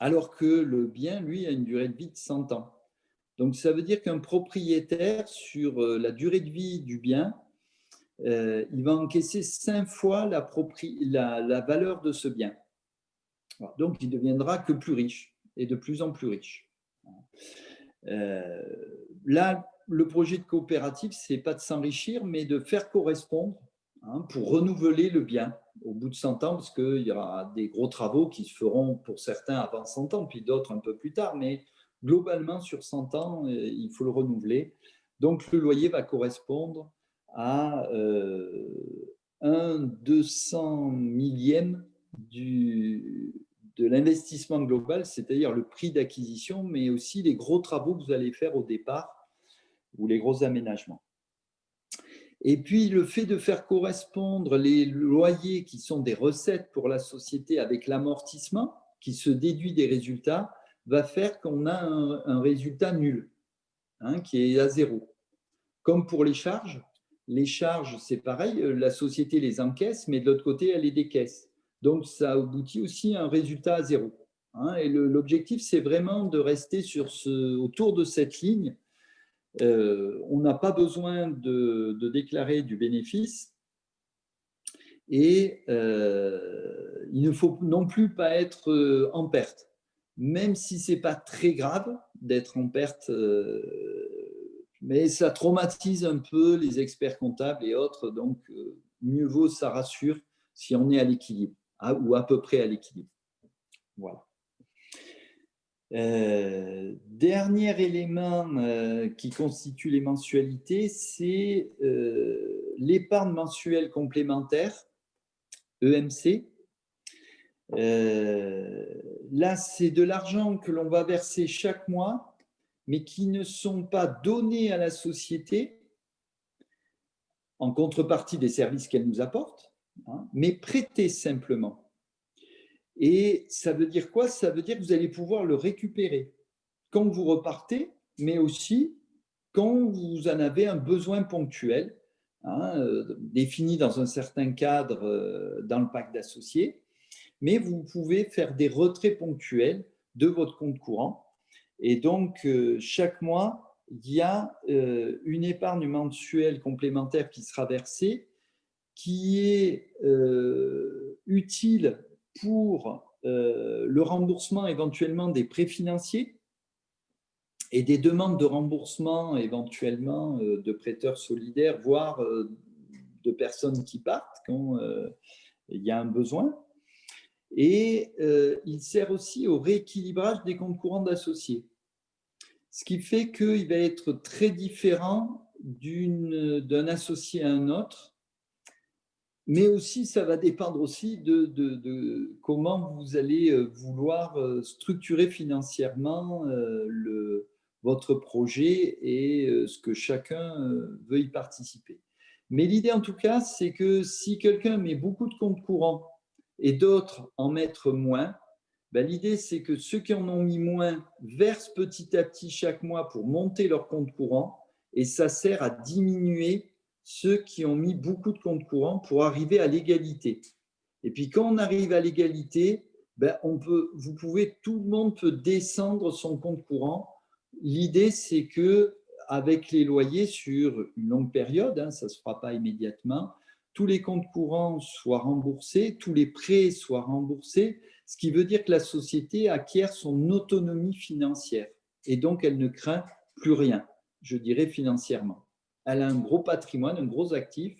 Alors que le bien, lui, a une durée de vie de 100 ans. Donc, ça veut dire qu'un propriétaire, sur la durée de vie du bien, il va encaisser 5 fois la valeur de ce bien. Donc, il deviendra que plus riche et de plus en plus riche. Là, le projet de coopérative, ce n'est pas de s'enrichir, mais de faire correspondre pour renouveler le bien au bout de 100 ans, parce qu'il y aura des gros travaux qui se feront pour certains avant 100 ans, puis d'autres un peu plus tard, mais globalement, sur 100 ans, il faut le renouveler. Donc, le loyer va correspondre à 1/200 millième de l'investissement global, c'est-à-dire le prix d'acquisition, mais aussi les gros travaux que vous allez faire au départ ou les gros aménagements. Et puis, le fait de faire correspondre les loyers qui sont des recettes pour la société avec l'amortissement qui se déduit des résultats va faire qu'on a un résultat nul, qui est à zéro. Comme pour les charges, c'est pareil, la société les encaisse, mais de l'autre côté, elle les décaisse. Donc, ça aboutit aussi à un résultat à zéro. Et l'objectif, c'est vraiment de rester autour de cette ligne. On n'a pas besoin de déclarer du bénéfice et il ne faut non plus pas être en perte. Même si ce n'est pas très grave d'être en perte, mais ça traumatise un peu les experts comptables et autres, donc mieux vaut, ça rassure si on est à l'équilibre, ou à peu près à l'équilibre. Voilà. Dernier élément qui constitue les mensualités, c'est l'épargne mensuelle complémentaire, EMC. Là, c'est de l'argent que l'on va verser chaque mois, mais qui ne sont pas donnés à la société en contrepartie des services qu'elle nous apporte, mais prêtés simplement. Et ça veut dire quoi? Ça veut dire que vous allez pouvoir le récupérer quand vous repartez, mais aussi quand vous en avez un besoin ponctuel, défini dans un certain cadre dans le pacte d'associés. Mais vous pouvez faire des retraits ponctuels de votre compte courant. Et donc, chaque mois, il y a une épargne mensuelle complémentaire qui sera versée, qui est utile pour le remboursement éventuellement des prêts financiers et des demandes de remboursement éventuellement de prêteurs solidaires, voire de personnes qui partent quand il y a un besoin. Et il sert aussi au rééquilibrage des comptes courants d'associés. Ce qui fait qu'il va être très différent d'un associé à un autre, mais aussi ça va dépendre aussi de comment vous allez vouloir structurer financièrement votre projet et ce que chacun veut y participer. Mais l'idée en tout cas, c'est que si quelqu'un met beaucoup de comptes courants et d'autres en mettent moins, l'idée c'est que ceux qui en ont mis moins versent petit à petit chaque mois pour monter leur compte courant et ça sert à diminuer ceux qui ont mis beaucoup de comptes courants pour arriver à l'égalité. Et puis quand on arrive à l'égalité, tout le monde peut descendre son compte courant. L'idée c'est que avec les loyers sur une longue période, ça ne se fera pas immédiatement, tous les comptes courants soient remboursés, tous les prêts soient remboursés, ce qui veut dire que la société acquiert son autonomie financière et donc elle ne craint plus rien, je dirais financièrement. Elle a un gros patrimoine, un gros actif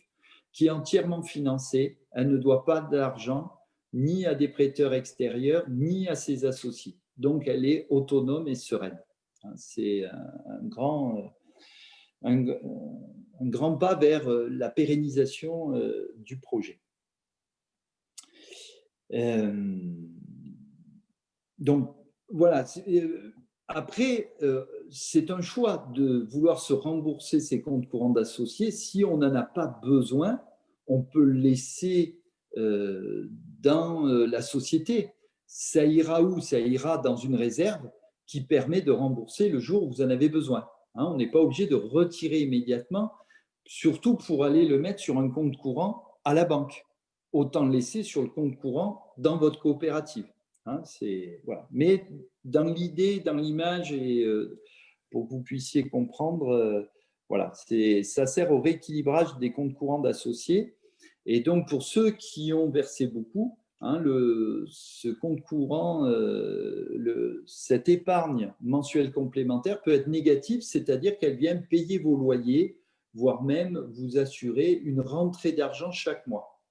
qui est entièrement financé. Elle ne doit pas d'argent ni à des prêteurs extérieurs, ni à ses associés. Donc, elle est autonome et sereine. C'est un grand pas vers la pérennisation du projet. Donc, voilà. Après, c'est un choix de vouloir se rembourser ses comptes courants d'associés. Si on n'en a pas besoin, on peut le laisser dans la société. Ça ira où? Ça ira dans une réserve qui permet de rembourser le jour où vous en avez besoin. On n'est pas obligé de retirer immédiatement, surtout pour aller le mettre sur un compte courant à la banque. Autant le laisser sur le compte courant dans votre coopérative. Voilà. Mais dans l'idée, dans l'image, et pour que vous puissiez comprendre, voilà, ça sert au rééquilibrage des comptes courants d'associés. Et donc, pour ceux qui ont versé beaucoup, ce compte courant, cette épargne mensuelle complémentaire peut être négative, c'est-à-dire qu'elle vient payer vos loyers, voire même vous assurer une rentrée d'argent chaque mois.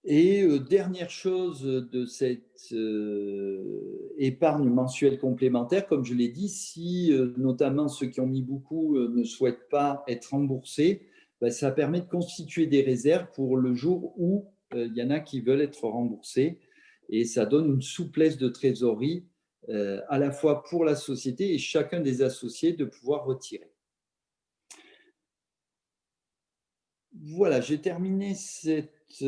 Et dernière chose de cet épargne mensuelle complémentaire, comme je l'ai dit, si notamment ceux qui ont mis beaucoup ne souhaitent pas être remboursés, ben, ça permet de constituer des réserves pour le jour où il y en a qui veulent être remboursés. Et ça donne une souplesse de trésorerie à la fois pour la société et chacun des associés de pouvoir retirer. Voilà, j'ai terminé cette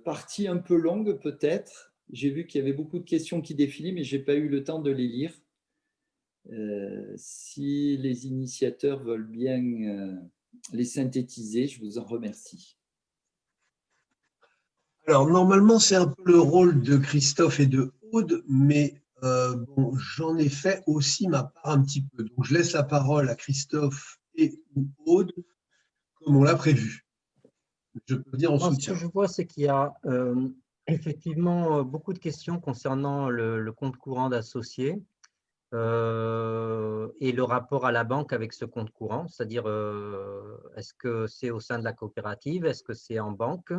partie un peu longue peut-être. J'ai vu qu'il y avait beaucoup de questions qui défilaient, mais je n'ai pas eu le temps de les lire. Si les initiateurs veulent bien les synthétiser, je vous en remercie. Alors, normalement, c'est un peu le rôle de Christophe et de Aude, mais bon, j'en ai fait aussi ma part un petit peu. Donc, je laisse la parole à Christophe et ou Aude, comme on l'a prévu. Je peux dire en Moi, ce soutien. que je vois, c'est qu'il y a effectivement beaucoup de questions concernant le compte courant d'associé et le rapport à la banque avec ce compte courant, c'est-à-dire est-ce que c'est au sein de la coopérative, est-ce que c'est en banque?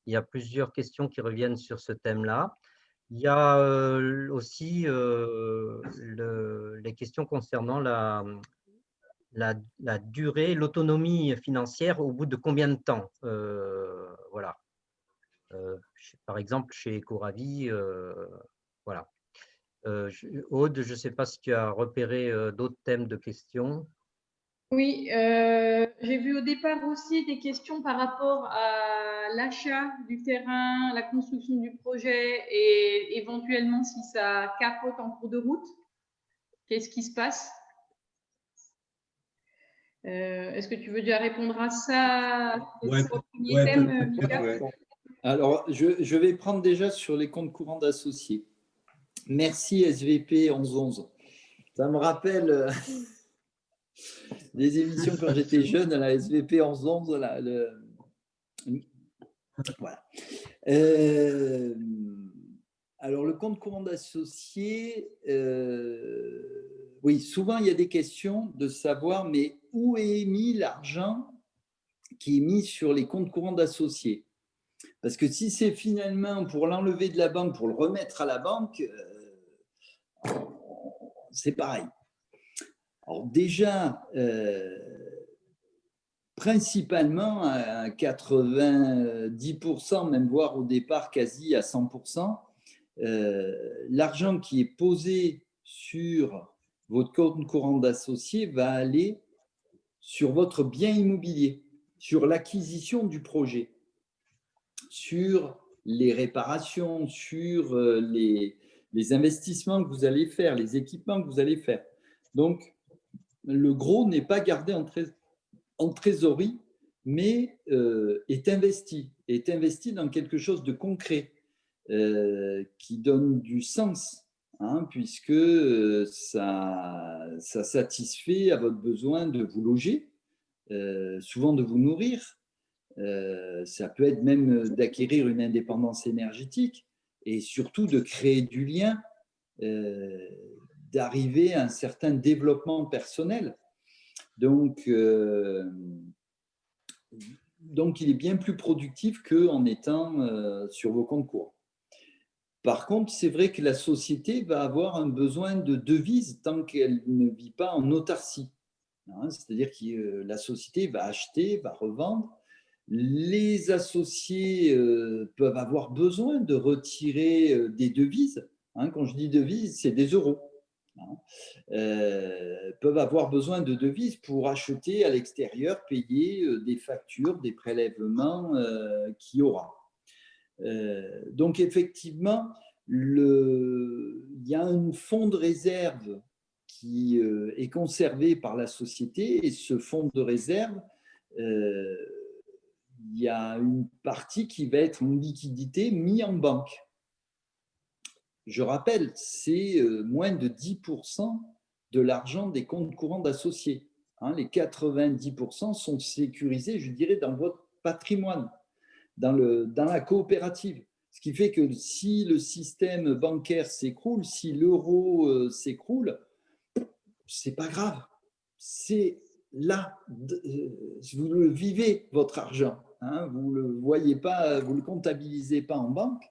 Il y a plusieurs questions qui reviennent sur ce thème-là. Il y a aussi les questions concernant la durée, l'autonomie financière au bout de combien de temps. Voilà. Par exemple, chez Ecoravi, voilà. Aude, je ne sais pas si tu as repéré d'autres thèmes de questions. Oui, j'ai vu au départ aussi des questions par rapport à l'achat du terrain, la construction du projet et éventuellement si ça capote en cours de route. Qu'est-ce qui se passe? Est-ce que tu veux déjà répondre à ça? Ouais, Premier thème, Mika? ouais. Alors, je vais prendre déjà sur les comptes courants d'associés. Merci SVP 1111. Ça me rappelle des émissions quand j'étais jeune à la SVP 1111. Voilà. Alors, le compte courant d'associés, oui, souvent il y a des questions de savoir, mais où est mis l'argent qui est mis sur les comptes courants d'associés? Parce que si c'est finalement pour l'enlever de la banque, pour le remettre à la banque, c'est pareil. Alors déjà, principalement à 90%, même voire au départ quasi à 100%, l'argent qui est posé sur votre compte courant d'associé va aller sur votre bien immobilier, sur l'acquisition du projet, sur les réparations, sur les investissements que vous allez faire, les équipements que vous allez faire. Donc, le gros n'est pas gardé en trésorerie, mais est investi dans quelque chose de concret qui donne du sens, hein, puisque ça satisfait à votre besoin de vous loger, souvent de vous nourrir. Ça peut être même d'acquérir une indépendance énergétique et surtout de créer du lien, d'arriver à un certain développement personnel. Donc, il est bien plus productif qu'en étant sur vos comptes courants. Par contre, c'est vrai que la société va avoir un besoin de devise tant qu'elle ne vit pas en autarcie. Hein, c'est-à-dire que la société va acheter, va revendre. Les associés peuvent avoir besoin de retirer des devises. Hein, quand je dis devises, c'est des euros. Hein, peuvent avoir besoin de devises pour acheter à l'extérieur, payer des factures, des prélèvements qu'il y aura. Donc effectivement, il y a un fonds de réserve qui est conservé par la société et ce fonds de réserve, il y a une partie qui va être en liquidité mise en banque. Je rappelle, c'est moins de 10% de l'argent des comptes courants d'associés. Hein, les 90% sont sécurisés, je dirais, dans votre patrimoine, dans la coopérative. Ce qui fait que si le système bancaire s'écroule, si l'euro s'écroule, c'est pas grave. C'est là, vous le vivez, votre argent. hein, vous ne le voyez pas, vous ne le comptabilisez pas en banque.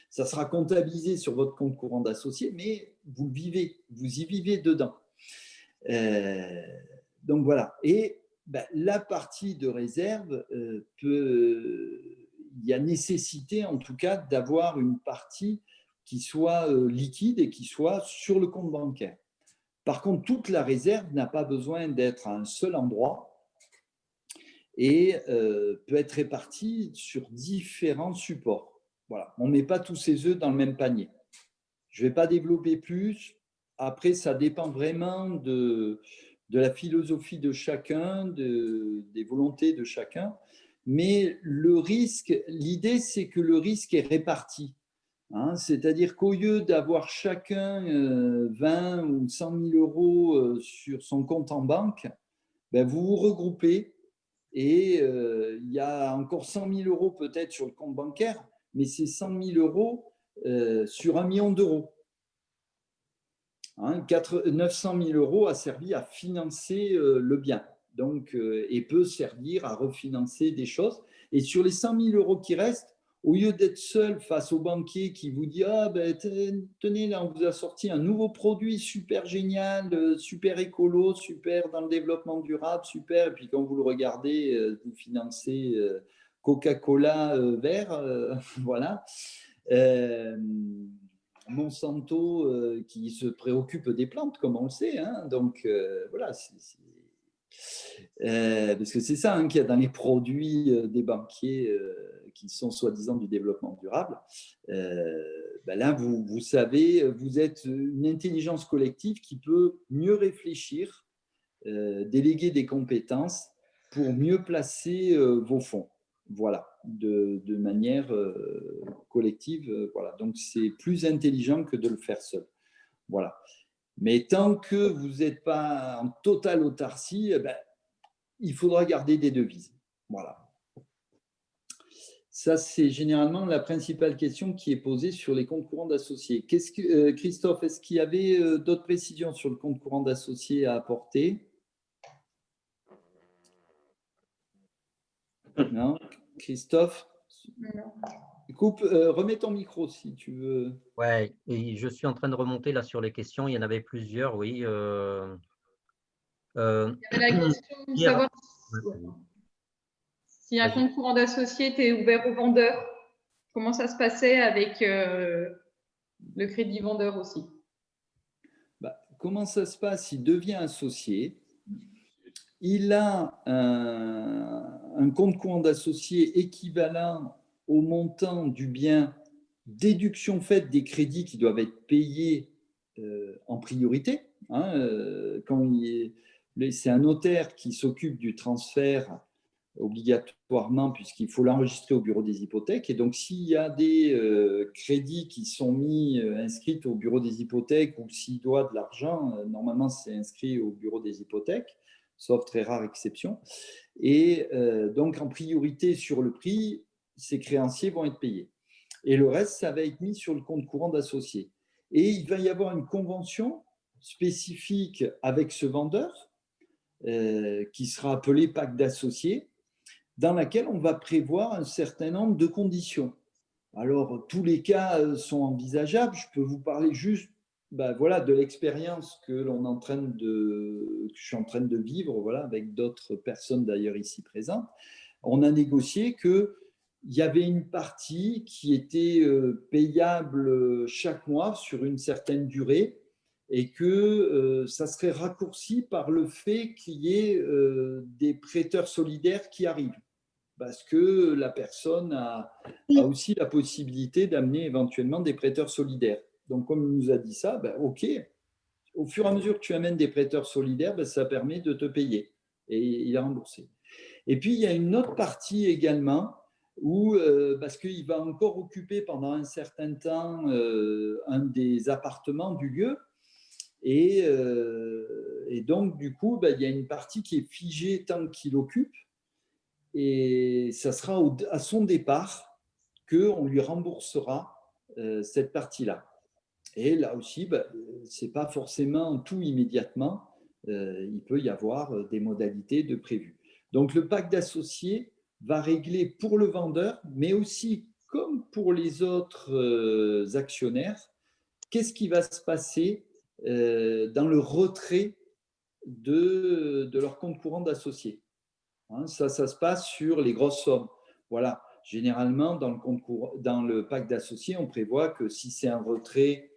Ça sera comptabilisé sur votre compte courant d'associé, mais vous le vivez, vous y vivez dedans. Donc voilà. Et ben, la partie de réserve il y a nécessité en tout cas d'avoir une partie qui soit liquide et qui soit sur le compte bancaire. Par contre, toute la réserve n'a pas besoin d'être à un seul endroit et peut être répartie sur différents supports. Voilà. On ne met pas tous ses œufs dans le même panier. Je ne vais pas développer plus. Après, ça dépend vraiment de la philosophie de chacun, des volontés de chacun. Mais le risque, l'idée, c'est que le risque est réparti. Hein, c'est-à-dire qu'au lieu d'avoir chacun 20 ou 100 000 euros sur son compte en banque, ben vous vous regroupez et il y a encore 100 000 euros peut-être sur le compte bancaire, mais c'est 100 000 euros sur 1 million d'euros. Hein, 900 000 euros a servi à financer le bien, donc, et peut servir à refinancer des choses. Et sur les 100 000 euros qui restent, au lieu d'être seul face au banquier qui vous dit « Ah, ben, tenez, là, on vous a sorti un nouveau produit super génial, super écolo, super dans le développement durable, super. » Et puis quand vous le regardez, vous financez Coca-Cola vert, voilà. Monsanto qui se préoccupe des plantes, comme on le sait. Hein, donc, voilà. Parce que c'est ça hein, qu'il y a dans les produits des banquiers qui sont soi-disant du développement durable. Ben là, vous savez, vous êtes une intelligence collective qui peut mieux réfléchir, déléguer des compétences pour mieux placer vos fonds. Voilà, de manière collective. Voilà. Donc, c'est plus intelligent que de le faire seul. Voilà. Mais tant que vous n'êtes pas en totale autarcie, ben, il faudra garder des devises. Voilà. Ça, c'est généralement la principale question qui est posée sur les comptes courants d'associés. Christophe, est-ce qu'il y avait d'autres précisions sur le compte courant d'associés à apporter? Non, Christophe? Non. Coupe, remets ton micro si tu veux. Ouais, et je suis en train de remonter là sur les questions. Il y en avait plusieurs, oui. Il y avait la question de savoir si un compte courant d'associé était ouvert aux vendeurs. Comment ça se passait avec le crédit vendeur aussi? Bah, comment ça se passe? Il devient associé. Il a un compte courant d'associé équivalent au montant du bien, déduction faite des crédits qui doivent être payés en priorité. Hein, c'est un notaire qui s'occupe du transfert obligatoirement puisqu'il faut l'enregistrer au bureau des hypothèques. Et donc, s'il y a des crédits qui sont inscrits au bureau des hypothèques ou s'il doit de l'argent, normalement, c'est inscrit au bureau des hypothèques, sauf très rare exception. Et donc, en priorité sur le prix, ces créanciers vont être payés. Et le reste, ça va être mis sur le compte courant d'associé. Et il va y avoir une convention spécifique avec ce vendeur qui sera appelé pacte d'associés, dans laquelle on va prévoir un certain nombre de conditions. Alors, tous les cas sont envisageables. Je peux vous parler juste voilà, de l'expérience que je suis en train de vivre voilà, avec d'autres personnes d'ailleurs ici présentes. On a négocié qu'il y avait une partie qui était payable chaque mois sur une certaine durée et que ça serait raccourci par le fait qu'il y ait des prêteurs solidaires qui arrivent. Parce que la personne a aussi la possibilité d'amener éventuellement des prêteurs solidaires. Donc, comme il nous a dit ça, OK, au fur et à mesure que tu amènes des prêteurs solidaires, ça permet de te payer. Et il a remboursé. Et puis, il y a une autre partie également où, parce qu'il va encore occuper pendant un certain temps un des appartements du lieu. Et donc, du coup, il y a une partie qui est figée tant qu'il occupe. Et ça sera à son départ qu'on lui remboursera cette partie-là. Et là aussi, ce n'est pas forcément tout immédiatement. Il peut y avoir des modalités de prévues. Donc, le pacte d'associés va régler pour le vendeur, mais aussi comme pour les autres actionnaires, qu'est-ce qui va se passer dans le retrait de leur compte courant d'associé. Hein, ça se passe sur les grosses sommes. Voilà. Généralement, dans le pacte d'associés, on prévoit que si c'est un retrait,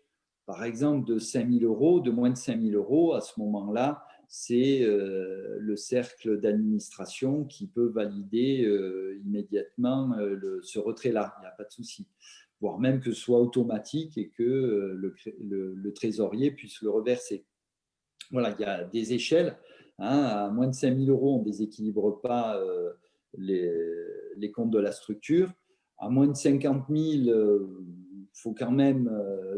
par exemple, de 5 000 euros, de moins de 5 000 euros, à ce moment-là, c'est le cercle d'administration qui peut valider immédiatement ce retrait-là. Il n'y a pas de souci. Voire même que ce soit automatique et que le trésorier puisse le reverser. Voilà, il y a des échelles. Hein, à moins de 5 000 euros, on ne déséquilibre pas les comptes de la structure. À moins de 50 000, il faut quand même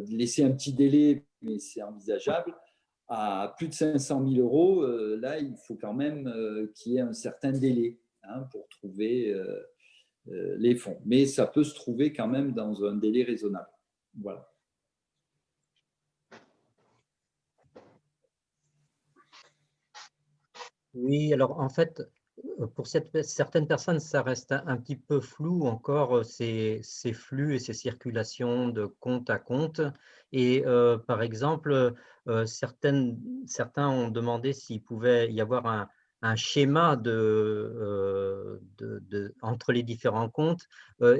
laisser un petit délai, mais c'est envisageable. À plus de 500 000 euros, là, il faut quand même qu'il y ait un certain délai pour trouver les fonds. Mais ça peut se trouver quand même dans un délai raisonnable. Voilà. Oui, alors en fait, pour certaines personnes, ça reste un petit peu flou encore, ces flux et ces circulations de compte à compte. Et par exemple, certains ont demandé s'il pouvait y avoir un schéma entre les différents comptes.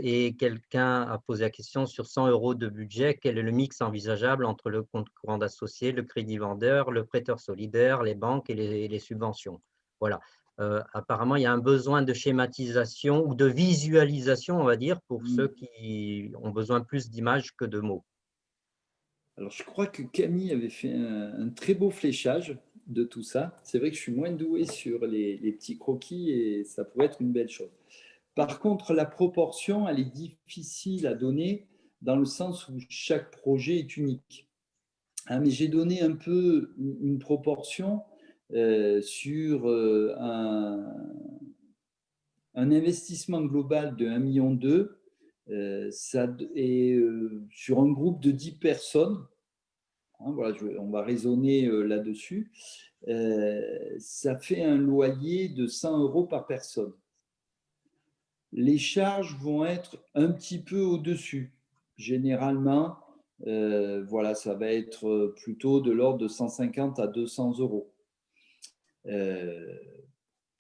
Et quelqu'un a posé la question sur 100 euros de budget, quel est le mix envisageable entre le compte courant d'associé, le crédit vendeur, le prêteur solidaire, les banques et les subventions. Voilà. Apparemment, il y a un besoin de schématisation ou de visualisation, on va dire, pour ceux qui ont besoin plus d'images que de mots. Alors, je crois que Camille avait fait un très beau fléchage de tout ça. C'est vrai que je suis moins doué sur les petits croquis et ça pourrait être une belle chose. Par contre, la proportion, elle est difficile à donner dans le sens où chaque projet est unique. Mais j'ai donné un peu une proportion sur un investissement global de 1,2 million. Ça est sur un groupe de 10 personnes. Voilà, on va raisonner là-dessus. Ça fait un loyer de 100 euros par personne. Les charges vont être un petit peu au-dessus. Généralement, voilà, ça va être plutôt de l'ordre de 150 à 200 euros.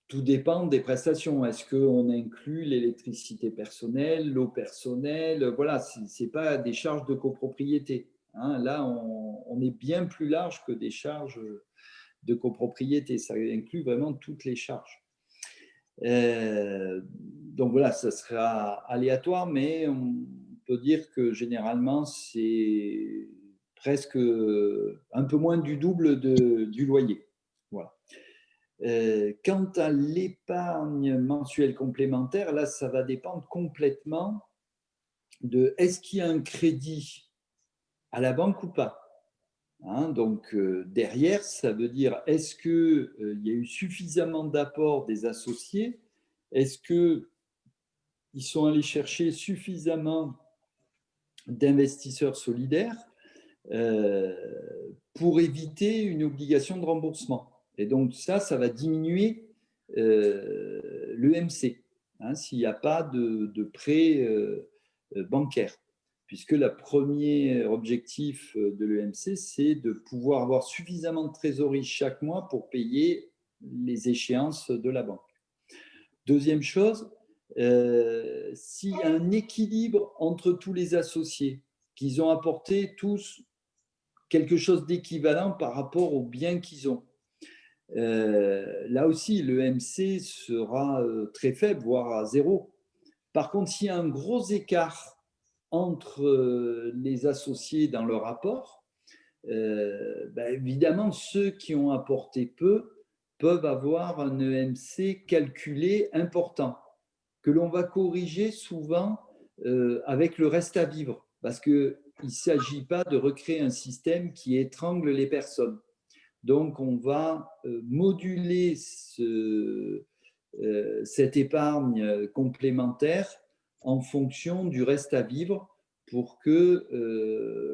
Tout dépend des prestations. Est-ce qu'on inclut l'électricité personnelle, l'eau personnelle? Voilà, ce n'est pas des charges de copropriété. Là, on est bien plus large que des charges de copropriété. Ça inclut vraiment toutes les charges. Donc voilà, ça sera aléatoire, mais on peut dire que généralement, c'est presque un peu moins du double du loyer. Voilà. Quant à l'épargne mensuelle complémentaire, là, ça va dépendre complètement de est-ce qu'il y a un crédit à la banque ou pas. Donc derrière, ça veut dire est-ce qu'il y a eu suffisamment d'apports des associés? Est-ce qu'ils sont allés chercher suffisamment d'investisseurs solidaires pour éviter une obligation de remboursement? Et donc ça va diminuer l'EMC, s'il n'y a pas de prêt bancaire. Puisque le premier objectif de l'EMC, c'est de pouvoir avoir suffisamment de trésorerie chaque mois pour payer les échéances de la banque. Deuxième chose, s'il y a un équilibre entre tous les associés, qu'ils ont apporté tous quelque chose d'équivalent par rapport aux biens qu'ils ont, là aussi, l'EMC sera très faible, voire à zéro. Par contre, s'il y a un gros écart entre les associés dans leur apport, évidemment, ceux qui ont apporté peu peuvent avoir un EMC calculé important, que l'on va corriger souvent avec le reste à vivre, parce qu'il ne s'agit pas de recréer un système qui étrangle les personnes. Donc, on va moduler cette épargne complémentaire en fonction du reste à vivre pour que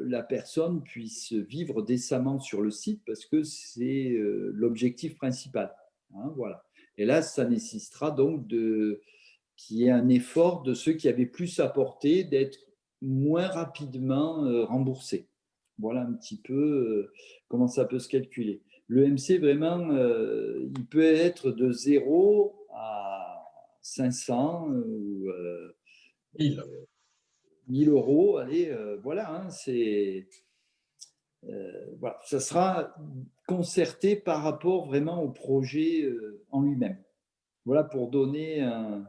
la personne puisse vivre décemment sur le site parce que c'est l'objectif principal. Voilà. Et là, ça nécessitera donc qu'il y ait un effort de ceux qui avaient plus apporté d'être moins rapidement remboursés. Voilà un petit peu comment ça peut se calculer. Le MC, vraiment, il peut être de 0 à 500 ou 1000 euros. Allez, voilà, hein, voilà, ça sera concerté par rapport vraiment au projet en lui-même. Voilà pour donner un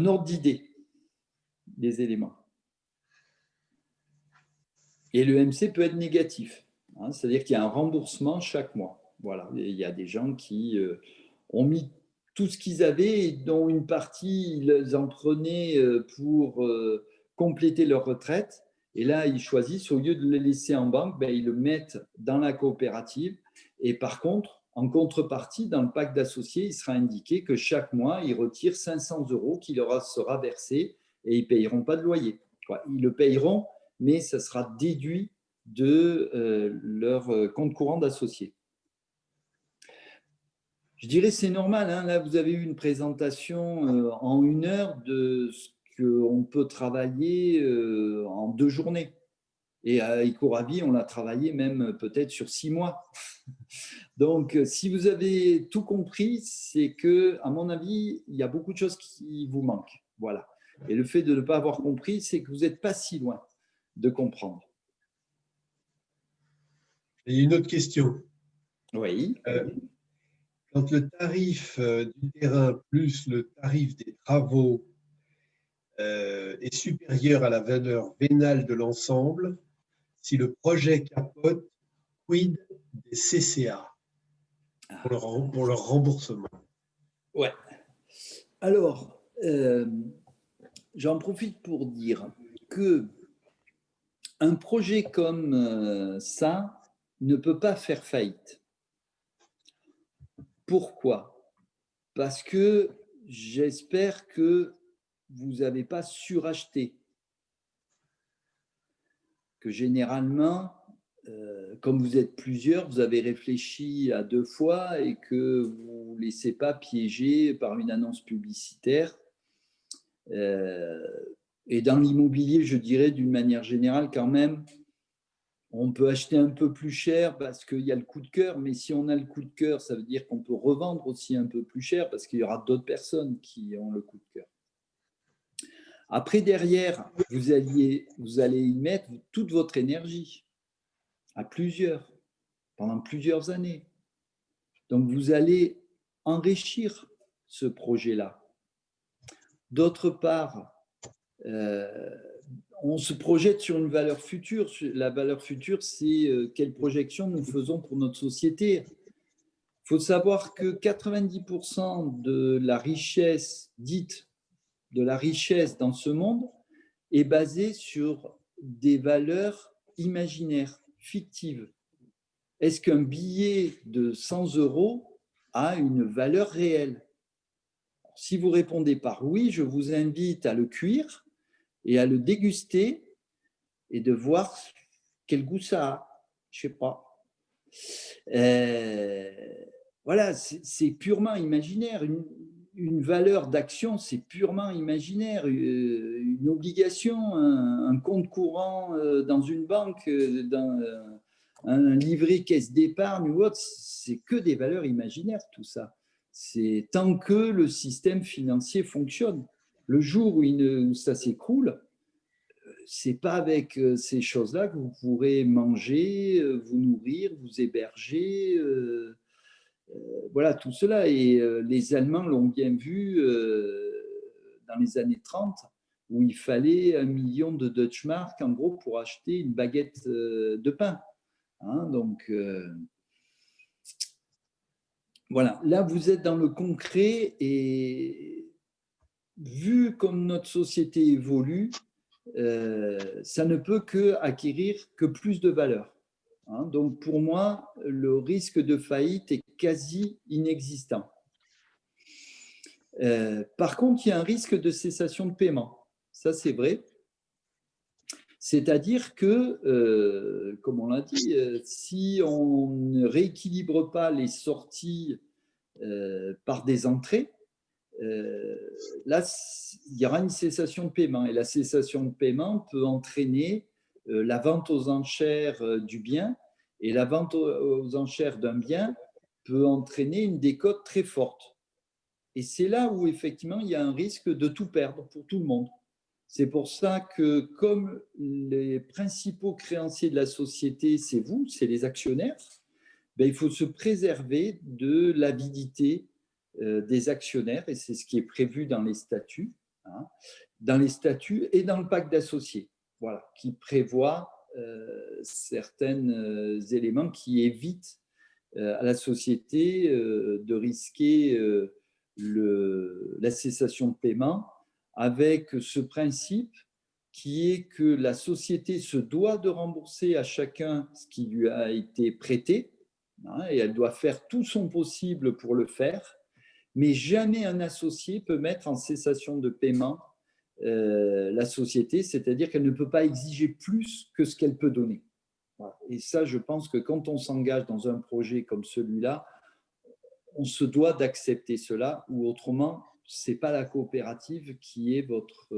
ordre d'idée des éléments. Et le MC peut être négatif, hein, c'est-à-dire qu'il y a un remboursement chaque mois. Voilà, et il y a des gens qui ont mis tout ce qu'ils avaient et dont une partie, ils en prenaient pour compléter leur retraite. Et là, ils choisissent, au lieu de le laisser en banque, ben, ils le mettent dans la coopérative. Et par contre, en contrepartie, dans le pacte d'associés, il sera indiqué que chaque mois, ils retirent 500 euros qui leur sera versé et ils ne payeront pas de loyer. Ils le payeront, mais ça sera déduit de leur compte courant d'associés. Je dirais c'est normal, hein. Là, vous avez eu une présentation en 1 heure de ce qu'on peut travailler en 2 journées. Et à Ecoravi, on l'a travaillé même peut-être sur 6 mois. Donc, si vous avez tout compris, c'est que, à mon avis, il y a beaucoup de choses qui vous manquent. Voilà. Et le fait de ne pas avoir compris, c'est que vous n'êtes pas si loin de comprendre. Et une autre question. Oui. Quand le tarif du terrain plus le tarif des travaux est supérieur à la valeur vénale de l'ensemble, si le projet capote, quid des CCA pour leur remboursement? Ouais. Alors, j'en profite pour dire que un projet comme ça ne peut pas faire faillite. Pourquoi? Parce que j'espère que vous n'avez pas suracheté. Que généralement, comme vous êtes plusieurs, vous avez réfléchi à 2 fois et que vous ne vous laissez pas piéger par une annonce publicitaire. Et dans l'immobilier, je dirais d'une manière générale quand même, on peut acheter un peu plus cher parce qu'il y a le coup de cœur, mais si on a le coup de cœur, ça veut dire qu'on peut revendre aussi un peu plus cher parce qu'il y aura d'autres personnes qui ont le coup de cœur. Après, derrière, vous allez y mettre toute votre énergie, à plusieurs, pendant plusieurs années. Donc, vous allez enrichir ce projet-là. D'autre part, on se projette sur une valeur future. La valeur future, c'est quelle projection nous faisons pour notre société. Il faut savoir que 90% de la richesse dite de la richesse dans ce monde est basée sur des valeurs imaginaires, fictives. Est-ce qu'un billet de 100 euros a une valeur réelle? Si vous répondez par oui, je vous invite à le cuire et à le déguster et de voir quel goût ça a. Je ne sais pas. Voilà, c'est purement imaginaire. Une valeur d'action, c'est purement imaginaire. Une obligation, un compte courant dans une banque, dans un livret caisse d'épargne ou autre, c'est que des valeurs imaginaires, tout ça. C'est tant que le système financier fonctionne. Le jour où ça s'écroule, c'est pas avec ces choses-là que vous pourrez manger, vous nourrir, vous héberger, voilà tout cela. Et les Allemands l'ont bien vu dans les années 30, où il fallait 1 million de Deutschmark en gros pour acheter une baguette de pain. Hein, donc voilà, là vous êtes dans le concret et vu comme notre société évolue, ça ne peut qu'acquérir que plus de valeur. Hein, donc pour moi, le risque de faillite est quasi inexistant. Par contre, il y a un risque de cessation de paiement. Ça, c'est vrai. C'est-à-dire que, comme on l'a dit, si on ne rééquilibre pas les sorties par des entrées, là, il y aura une cessation de paiement. Et la cessation de paiement peut entraîner la vente aux enchères du bien. Et la vente aux enchères d'un bien peut entraîner une décote très forte. Et c'est là où, effectivement, il y a un risque de tout perdre pour tout le monde. C'est pour ça que, comme les principaux créanciers de la société, c'est vous, c'est les actionnaires, ben, il faut se préserver de l'avidité des actionnaires, et c'est ce qui est prévu dans les statuts, hein, dans les statuts et dans le pacte d'associés, voilà, qui prévoit certains éléments qui évitent à la société de risquer la cessation de paiement, avec ce principe qui est que la société se doit de rembourser à chacun ce qui lui a été prêté, hein, et elle doit faire tout son possible pour le faire, mais jamais un associé peut mettre en cessation de paiement la société, c'est-à-dire qu'elle ne peut pas exiger plus que ce qu'elle peut donner. Voilà. Et ça, je pense que quand on s'engage dans un projet comme celui-là, on se doit d'accepter cela, ou autrement, ce n'est pas la coopérative qui est votre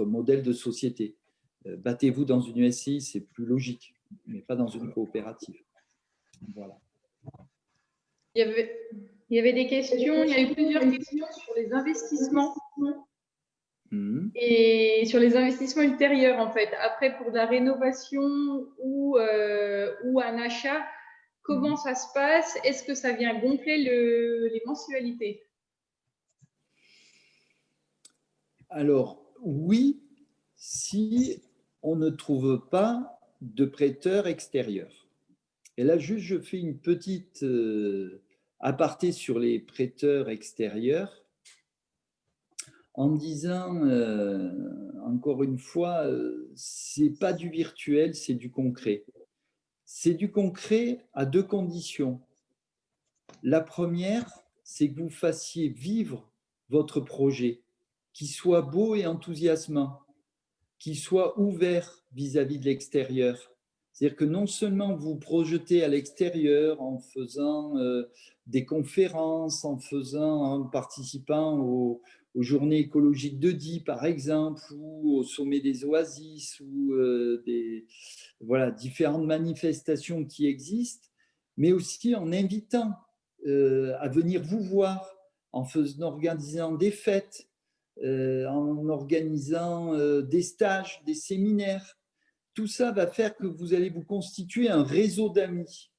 modèle de société. Battez-vous dans une SCI, c'est plus logique, mais pas dans une coopérative. Voilà. Il y avait des questions, il y a eu plusieurs questions sur les investissements. Et sur les investissements ultérieurs, en fait, après pour de la rénovation ou un achat, comment ça se passe? Est-ce que ça vient gonfler les mensualités? Alors, oui, si on ne trouve pas de prêteur extérieur. Et là, juste, je fais une petite aparté sur les prêteurs extérieurs en disant, encore une fois, c'est pas du virtuel, c'est du concret. C'est du concret à deux conditions. La première, c'est que vous fassiez vivre votre projet, qu'il soit beau et enthousiasmant, qu'il soit ouvert vis-à-vis de l'extérieur. C'est-à-dire que non seulement vous projetez à l'extérieur en faisant des conférences, en participant aux journées écologiques de Die, par exemple, ou au sommet des oasis, ou différentes manifestations qui existent, mais aussi en invitant à venir vous voir, en organisant des fêtes, en organisant des stages, des séminaires. Tout ça va faire que vous allez vous constituer un réseau d'amis.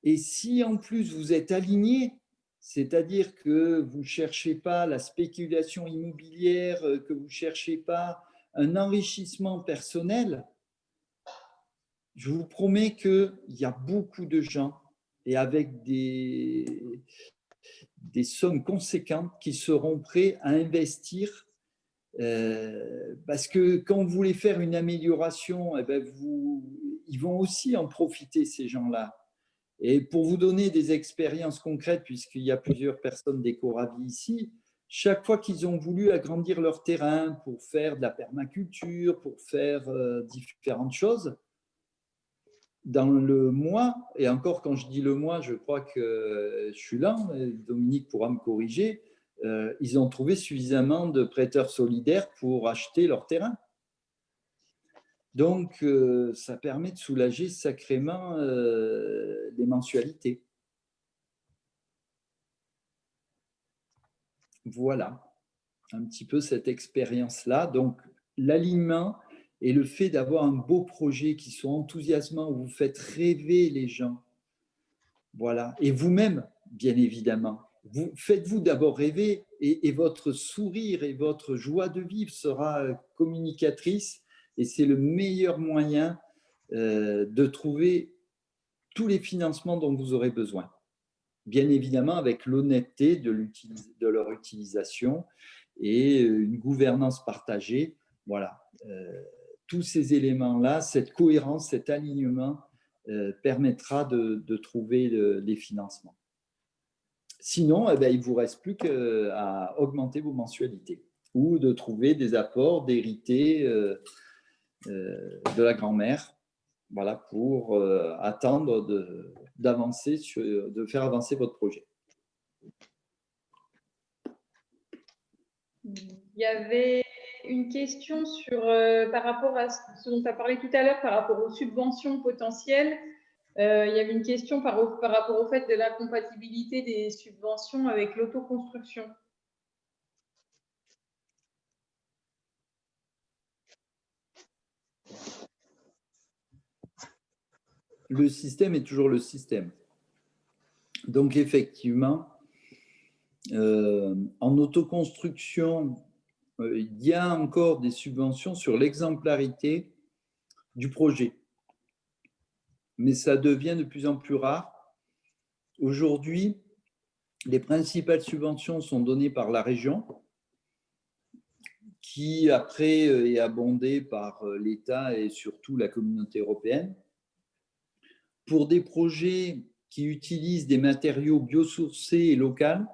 Et si en plus vous êtes aligné, c'est-à-dire que vous ne cherchez pas la spéculation immobilière, que vous ne cherchez pas un enrichissement personnel, je vous promets qu'il y a beaucoup de gens, et avec des sommes conséquentes, qui seront prêts à investir, parce que quand vous voulez faire une amélioration, eh ben ils vont aussi en profiter, ces gens-là. Et pour vous donner des expériences concrètes, puisqu'il y a plusieurs personnes d'Ecoravi ici, chaque fois qu'ils ont voulu agrandir leur terrain pour faire de la permaculture, pour faire différentes choses, dans le mois, et encore quand je dis le mois, je crois que je suis là, Dominique pourra me corriger, ils ont trouvé suffisamment de prêteurs solidaires pour acheter leur terrain. Donc, ça permet de soulager sacrément les mensualités. Voilà, un petit peu cette expérience-là. Donc, l'alignement et le fait d'avoir un beau projet qui soit enthousiasmant, où vous faites rêver les gens. Voilà. Et vous-même, bien évidemment. Faites-vous d'abord rêver, et votre sourire et votre joie de vivre sera communicatrice, et c'est le meilleur moyen de trouver tous les financements dont vous aurez besoin. Bien évidemment, avec l'honnêteté de leur utilisation et une gouvernance partagée. Voilà. Tous ces éléments-là, cette cohérence, cet alignement permettra de trouver les financements. Sinon, il ne vous reste plus qu'à augmenter vos mensualités ou de trouver des apports d'hérités de la grand-mère, voilà, pour attendre de faire avancer votre projet. Il y avait une question sur, par rapport à ce dont tu as parlé tout à l'heure, par rapport aux subventions potentielles. Il y avait une question par rapport au fait de l'incompatibilité des subventions avec l'autoconstruction. Le système est toujours le système. Donc, effectivement, en autoconstruction, il y a encore des subventions sur l'exemplarité du projet. Mais ça devient de plus en plus rare. Aujourd'hui, les principales subventions sont données par la région, qui après est abondée par l'État et surtout la communauté européenne. Pour des projets qui utilisent des matériaux biosourcés et locaux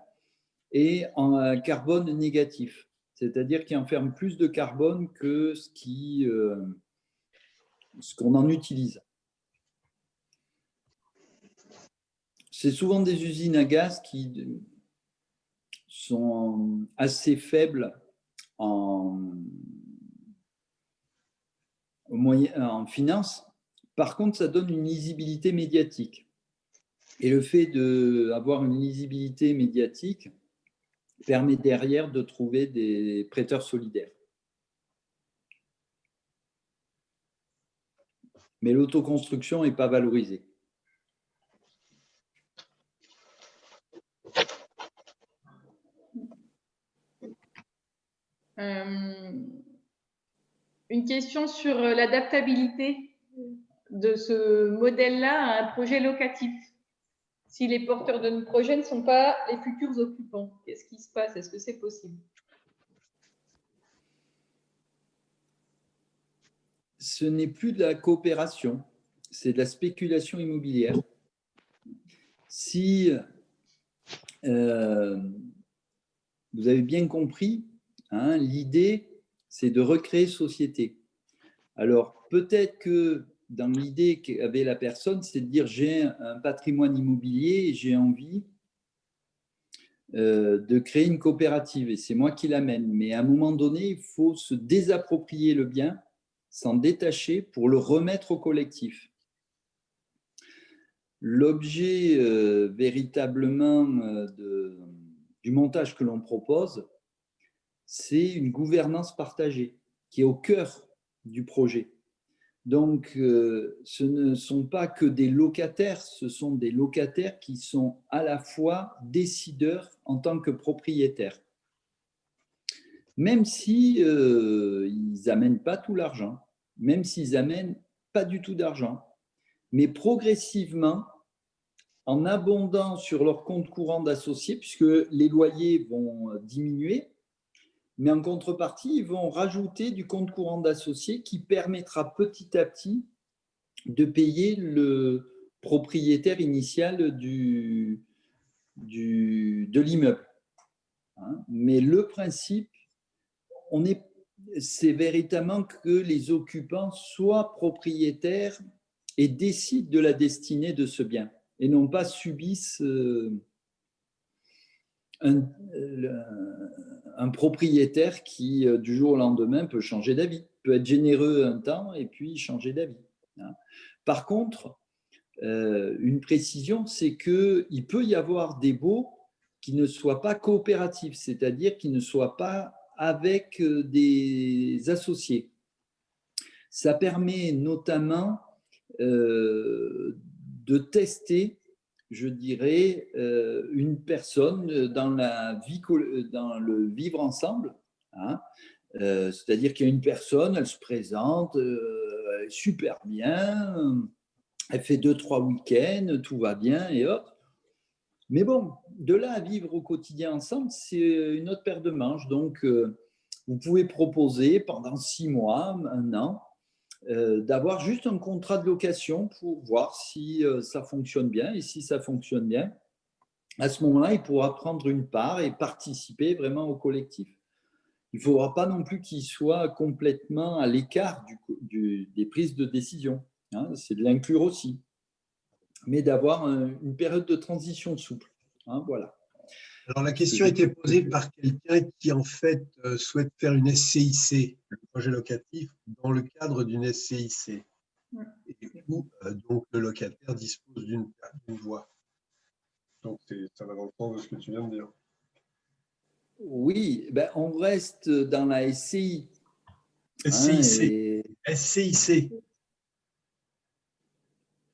et en carbone négatif, c'est-à-dire qui enferment plus de carbone que ce qu'on en utilise. C'est souvent des usines à gaz qui sont assez faibles en finance. Par contre, ça donne une lisibilité médiatique. Et le fait d'avoir une lisibilité médiatique permet derrière de trouver des prêteurs solidaires. Mais l'autoconstruction n'est pas valorisée. Une question sur l'adaptabilité de ce modèle-là à un projet locatif. Si les porteurs de nos projets ne sont pas les futurs occupants, qu'est-ce qui se passe? Est-ce que c'est possible? Ce n'est plus de la coopération, c'est de la spéculation immobilière. Si vous avez bien compris, hein, l'idée, c'est de recréer société. Alors, peut-être que dans l'idée qu'avait la personne, c'est de dire j'ai un patrimoine immobilier et j'ai envie de créer une coopérative et c'est moi qui l'amène. Mais à un moment donné, il faut se désapproprier le bien, s'en détacher pour le remettre au collectif. L'objet véritablement du montage que l'on propose, c'est une gouvernance partagée qui est au cœur du projet. Donc, ce ne sont pas que des locataires, ce sont des locataires qui sont à la fois décideurs en tant que propriétaires. Même si ils n'amènent pas tout l'argent, même s'ils n'amènent pas du tout d'argent, mais progressivement, en abondant sur leur compte courant d'associés, puisque les loyers vont diminuer, mais en contrepartie, ils vont rajouter du compte courant d'associés qui permettra petit à petit de payer le propriétaire initial de l'immeuble. Mais le principe, c'est véritablement que les occupants soient propriétaires et décident de la destinée de ce bien et non pas subissent un propriétaire qui, du jour au lendemain, peut changer d'avis, peut être généreux un temps et puis changer d'avis. Par contre, une précision, c'est qu'il peut y avoir des baux qui ne soient pas coopératifs, c'est-à-dire qui ne soient pas avec des associés. Ça permet notamment de tester, je dirais, une personne dans le vivre ensemble. Hein, c'est-à-dire qu'il y a une personne, elle se présente, elle est super bien, elle fait 2-3 week-ends, tout va bien et hop. Mais bon, de là à vivre au quotidien ensemble, c'est une autre paire de manches. Donc, vous pouvez proposer pendant 6 mois, 1 an, d'avoir juste un contrat de location pour voir si ça fonctionne bien. Et si ça fonctionne bien, à ce moment-là, il pourra prendre une part et participer vraiment au collectif. Il ne faudra pas non plus qu'il soit complètement à l'écart des prises de décision. Hein, c'est de l'inclure aussi. Mais d'avoir une période de transition souple. Hein, voilà. Alors, la question a été posée par quelqu'un qui, en fait, souhaite faire une SCIC, le projet locatif, dans le cadre d'une SCIC. Et où, donc, le locataire dispose d'une voie. Donc, ça va dans le sens de ce que tu viens de dire. Oui, ben, on reste dans la SCI. SCIC. SCIC.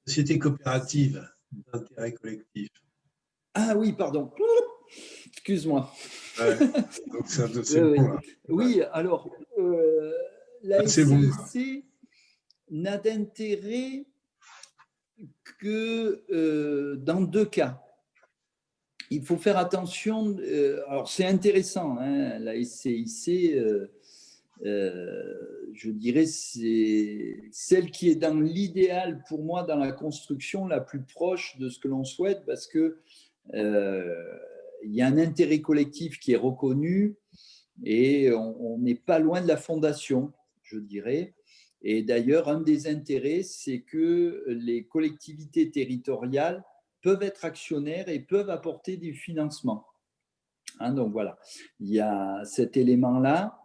Société coopérative d'intérêt collectif. Ah oui, pardon. Excuse-moi. Ouais, donc c'est bon, là. Oui, alors, la C'est bon. SCIC n'a d'intérêt que dans 2 cas. Il faut faire attention. Alors, c'est intéressant, hein, la SCIC, je dirais, c'est celle qui est dans l'idéal pour moi dans la construction la plus proche de ce que l'on souhaite, parce que il y a un intérêt collectif qui est reconnu et on n'est pas loin de la fondation, je dirais. Et d'ailleurs, un des intérêts, c'est que les collectivités territoriales peuvent être actionnaires et peuvent apporter du financement. Hein, donc voilà, il y a cet élément-là.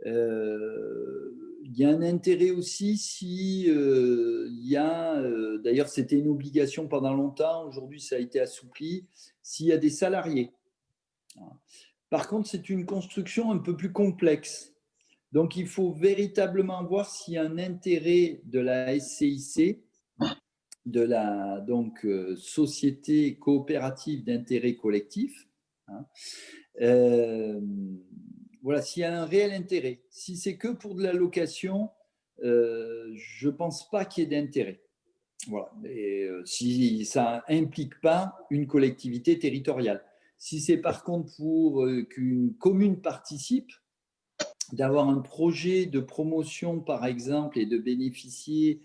Il y a un intérêt aussi si il y a, d'ailleurs c'était une obligation pendant longtemps, aujourd'hui ça a été assoupli, s'il y a des salariés. Par contre, c'est une construction un peu plus complexe. Donc, il faut véritablement voir s'il y a un intérêt de la SCIC, de la donc, Société coopérative d'intérêt collectif. Hein. Voilà, s'il y a un réel intérêt. Si c'est que pour de la location, je ne pense pas qu'il y ait d'intérêt. Voilà. Et si ça n'implique pas une collectivité territoriale. Si c'est par contre pour qu'une commune participe, d'avoir un projet de promotion par exemple et de bénéficier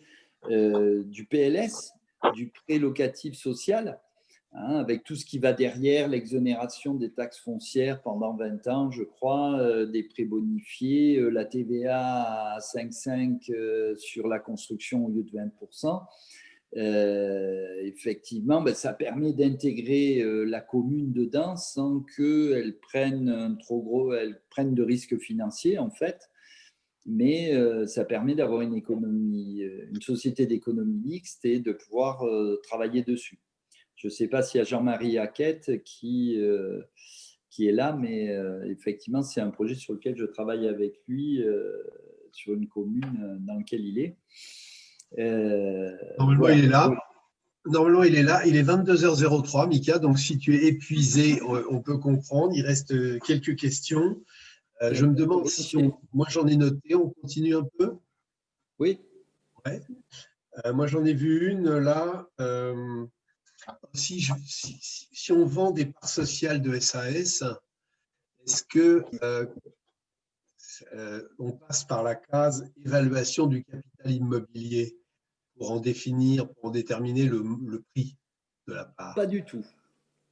du PLS, du prêt locatif social, hein, avec tout ce qui va derrière, l'exonération des taxes foncières pendant 20 ans, je crois, des prêts bonifiés, la TVA à 5,5 sur la construction au lieu de 20%. Effectivement, ben, ça permet d'intégrer la commune dedans sans qu'elle prenne de risques financiers en fait, mais ça permet d'avoir une société d'économie mixte et de pouvoir travailler dessus. Je ne sais pas s'il y a Jean-Marie Hackett qui est là, mais effectivement, c'est un projet sur lequel je travaille avec lui sur une commune dans laquelle il est. Normalement, voilà. il est là. Normalement, il est là. Il est 22h03, Mika. Donc, si tu es épuisé, on peut comprendre. Il reste quelques questions. Je me demande si moi, j'en ai noté. On continue un peu? Oui. Ouais. Moi, j'en ai vu une là. Si on vend des parts sociales de SAS, est-ce que on passe par la case évaluation du capital immobilier pour en déterminer le prix de la part? Pas du tout.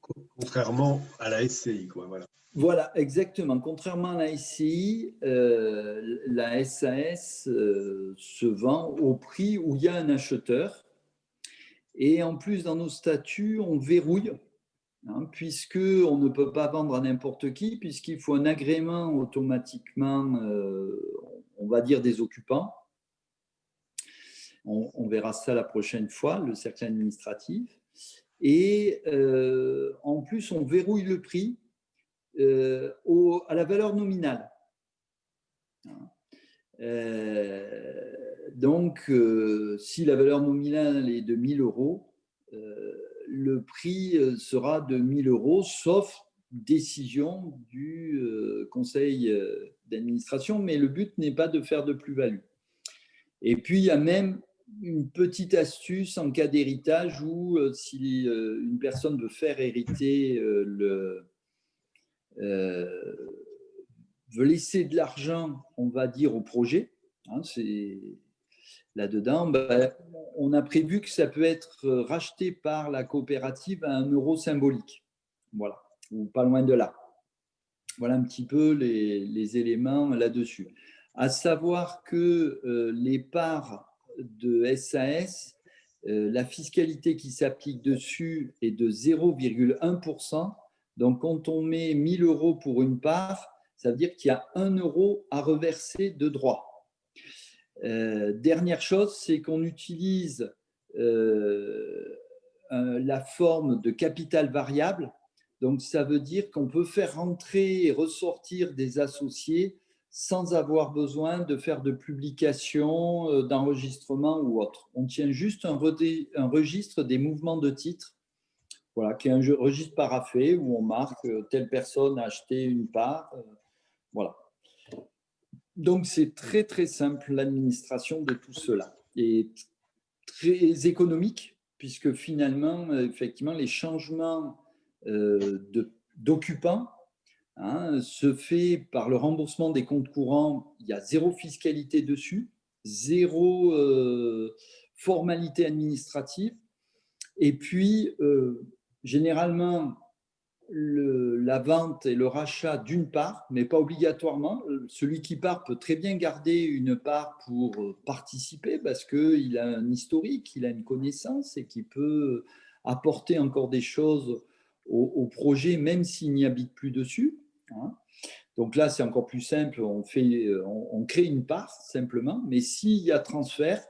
Contrairement à la SCI, quoi. Voilà. Voilà, exactement. Contrairement à la SCI, la SAS se vend au prix où il y a un acheteur. Et en plus, dans nos statuts, on verrouille, hein, puisqu'on ne peut pas vendre à n'importe qui, puisqu'il faut un agrément automatiquement, on va dire, des occupants. On verra ça la prochaine fois, le cercle administratif. Et en plus, on verrouille le prix à la valeur nominale. Donc, si la valeur nominale est de 1 000 euros, le prix sera de 1 000 euros, sauf décision du conseil d'administration, mais le but n'est pas de faire de plus-value. Et puis, il y a même une petite astuce en cas d'héritage où si une personne veut faire hériter veut laisser de l'argent, on va dire, au projet, hein, c'est là-dedans, ben, on a prévu que ça peut être racheté par la coopérative à 1 euro symbolique. Voilà, ou pas loin de là. Voilà un petit peu les éléments là-dessus. À savoir que les parts de SAS, la fiscalité qui s'applique dessus est de 0,1%. Donc, quand on met 1 000 € pour une part, ça veut dire qu'il y a 1 € à reverser de droit. Dernière chose, c'est qu'on utilise la forme de capital variable. Donc, ça veut dire qu'on peut faire rentrer et ressortir des associés sans avoir besoin de faire de publication, d'enregistrement ou autre. On tient juste un registre des mouvements de titres, voilà, qui est un registre paraphé où on marque telle personne a acheté une part. Voilà. Donc, c'est très, très simple l'administration de tout cela. Et très économique, puisque finalement, effectivement, les changements d'occupants se fait par le remboursement des comptes courants. Il y a zéro fiscalité dessus, zéro formalité administrative. Et puis, généralement, la vente et le rachat d'une part, mais pas obligatoirement. Celui qui part peut très bien garder une part pour participer parce qu'il a un historique, il a une connaissance et qu'il peut apporter encore des choses au projet, même s'il n'y habite plus dessus. Donc là, c'est encore plus simple, on crée une part simplement, mais s'il y a transfert,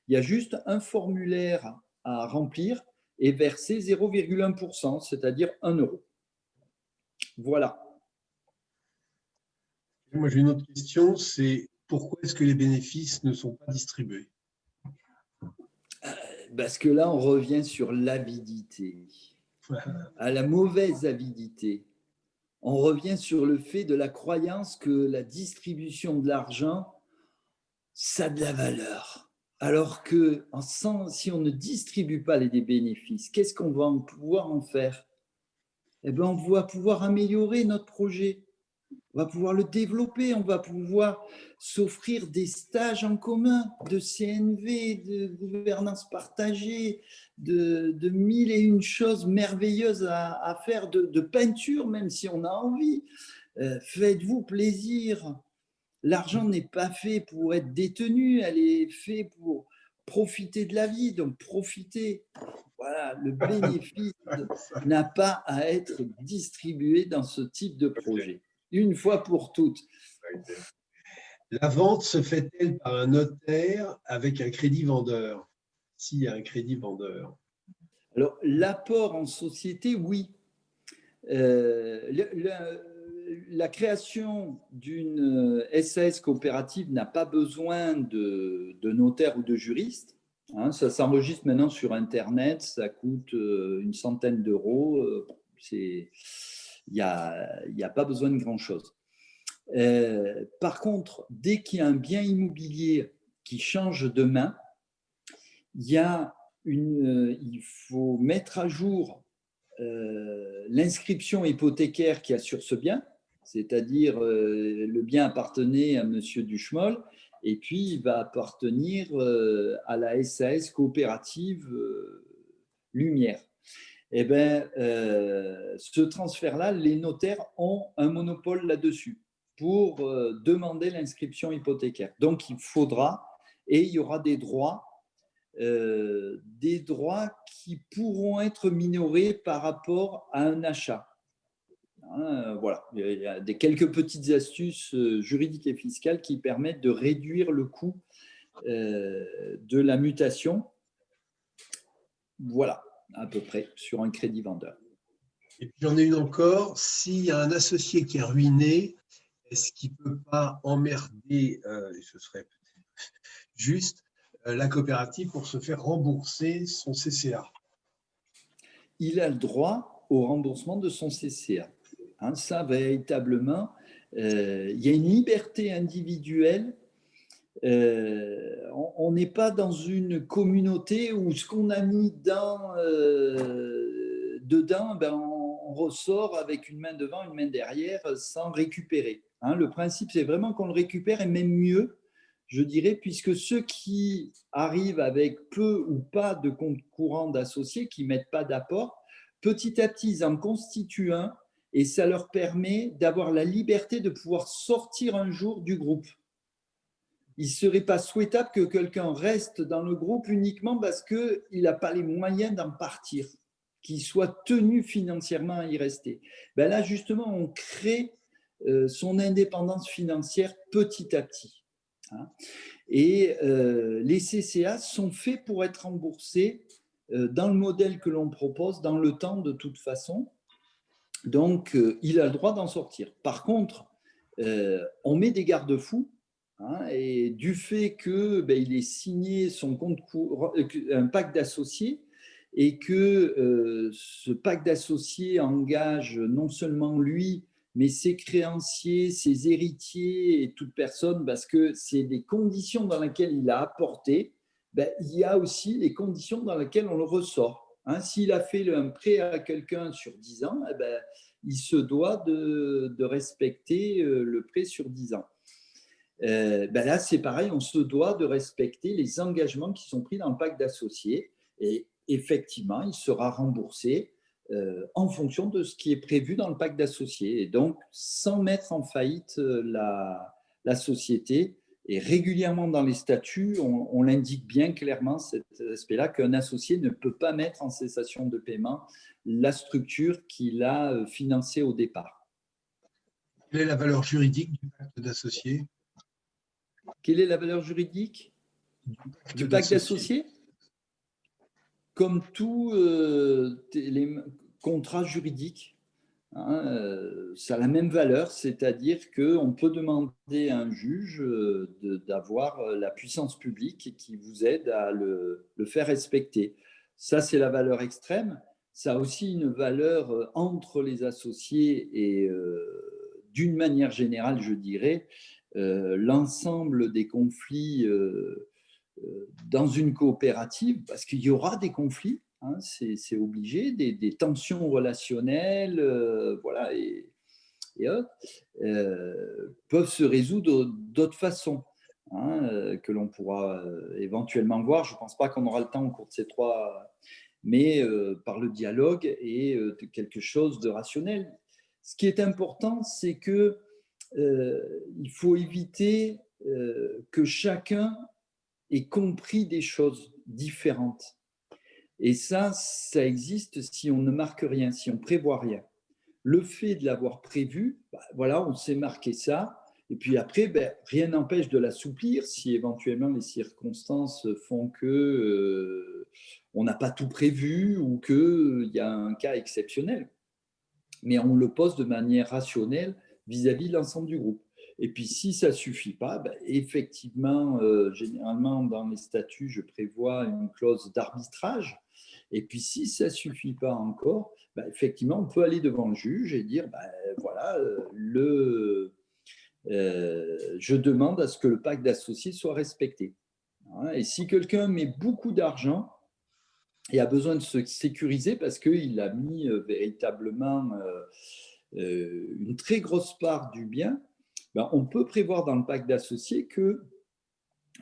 il y a juste un formulaire à remplir et verser 0,1%, c'est-à-dire 1 €. Voilà. Moi, j'ai une autre question, c'est pourquoi est-ce que les bénéfices ne sont pas distribués? Parce que là, on revient sur l'avidité, à la mauvaise avidité. On revient sur le fait de la croyance que la distribution de l'argent, ça a de la valeur. Alors que si on ne distribue pas les bénéfices, qu'est-ce qu'on va pouvoir en faire? Eh bien, on va pouvoir améliorer notre projet. On va pouvoir le développer, on va pouvoir s'offrir des stages en commun, de CNV, de gouvernance partagée, de 1001 choses merveilleuses à faire, de peinture, même si on a envie. Faites-vous plaisir. L'argent n'est pas fait pour être détenu, elle est fait pour profiter de la vie, donc profitez. Voilà, le bénéfice n'a pas à être distribué dans ce type de projet. Une fois pour toutes. La vente se fait-elle par un notaire avec un crédit vendeur? S'il y a un crédit vendeur. Alors, l'apport en société, oui. La création d'une SAS coopérative n'a pas besoin de notaire ou de juriste. Ça s'enregistre maintenant sur Internet, ça coûte une centaine d'euros. Il n'y a pas besoin de grand-chose. Par contre, dès qu'il y a un bien immobilier qui change de main, il faut mettre à jour l'inscription hypothécaire qu'il y a sur ce bien, c'est-à-dire le bien appartenait à monsieur Duchemol et puis il va appartenir à la SAS coopérative Lumière. Eh bien, ce transfert-là, les notaires ont un monopole là-dessus pour demander l'inscription hypothécaire. Donc, il faudra, et il y aura des droits qui pourront être minorés par rapport à un achat. Voilà, il y a quelques petites astuces juridiques et fiscales qui permettent de réduire le coût de la mutation. Voilà, à peu près, sur un crédit vendeur. Et puis j'en ai une encore. S'il y a un associé qui est ruiné, est-ce qu'il ne peut pas emmerder, et ce serait juste, la coopérative pour se faire rembourser son CCA? Il a le droit au remboursement de son CCA. Ça, véritablement, il y a une liberté individuelle. On n'est pas dans une communauté où ce qu'on a mis dedans, on ressort avec une main devant, une main derrière, sans récupérer. Le principe, c'est vraiment qu'on le récupère, et même mieux, je dirais, puisque ceux qui arrivent avec peu ou pas de compte courant d'associés, qui ne mettent pas d'apport, petit à petit, ils en constituent un, et ça leur permet d'avoir la liberté de pouvoir sortir un jour du groupe. Il ne serait pas souhaitable que quelqu'un reste dans le groupe uniquement parce qu'il n'a pas les moyens d'en partir. qu'il soit tenu financièrement à y rester. Ben là, justement, on crée son indépendance financière petit à petit. Hein. Et les CCA sont faits pour être remboursés dans le modèle que l'on propose, dans le temps de toute façon. Donc, il a le droit d'en sortir. Par contre, on met des garde-fous. Hein, et du fait qu'il ait signé son compte un pacte d'associés et que ce pacte d'associés engage non seulement lui, mais ses créanciers, ses héritiers et toute personne, parce que c'est des conditions dans lesquelles il a apporté, il y a aussi les conditions dans lesquelles on le ressort. Hein, s'il a fait un prêt à quelqu'un sur 10 ans, il se doit de respecter le prêt sur 10 ans. Là, c'est pareil, on se doit de respecter les engagements qui sont pris dans le pacte d'associés et effectivement, il sera remboursé en fonction de ce qui est prévu dans le pacte d'associés et donc sans mettre en faillite la société. Et régulièrement dans les statuts, on l'indique bien clairement, cet aspect-là, qu'un associé ne peut pas mettre en cessation de paiement la structure qu'il a financée au départ. Quelle est la valeur juridique du pacte d'associés? Quelle est la valeur juridique du pacte d'associés? Comme tous les contrats juridiques, hein, ça a la même valeur, c'est-à-dire qu'on peut demander à un juge d'avoir la puissance publique qui vous aide à le faire respecter. Ça, c'est la valeur extrême. Ça a aussi une valeur entre les associés et d'une manière générale, je dirais, l'ensemble des conflits dans une coopérative, parce qu'il y aura des conflits, hein, c'est obligé, des tensions relationnelles, voilà, et autres, peuvent se résoudre d'autres façons, hein, que l'on pourra éventuellement voir. Je ne pense pas qu'on aura le temps au cours de ces 3, mais par le dialogue et quelque chose de rationnel. Ce qui est important, c'est que il faut éviter que chacun ait compris des choses différentes. Et ça existe si on ne marque rien, si on ne prévoit rien. Le fait de l'avoir prévu, voilà, on s'est marqué ça, et puis après, rien n'empêche de l'assouplir si éventuellement les circonstances font que on n'a pas tout prévu ou qu'il y a un cas exceptionnel. Mais on le pose de manière rationnelle vis-à-vis de l'ensemble du groupe. Et puis, si ça ne suffit pas, effectivement, généralement, dans les statuts, je prévois une clause d'arbitrage. Et puis, si ça ne suffit pas encore, effectivement, on peut aller devant le juge et dire, voilà, je demande à ce que le pacte d'associés soit respecté. Et si quelqu'un met beaucoup d'argent et a besoin de se sécuriser parce qu'il a mis véritablement une très grosse part du bien, on peut prévoir dans le pacte d'associés que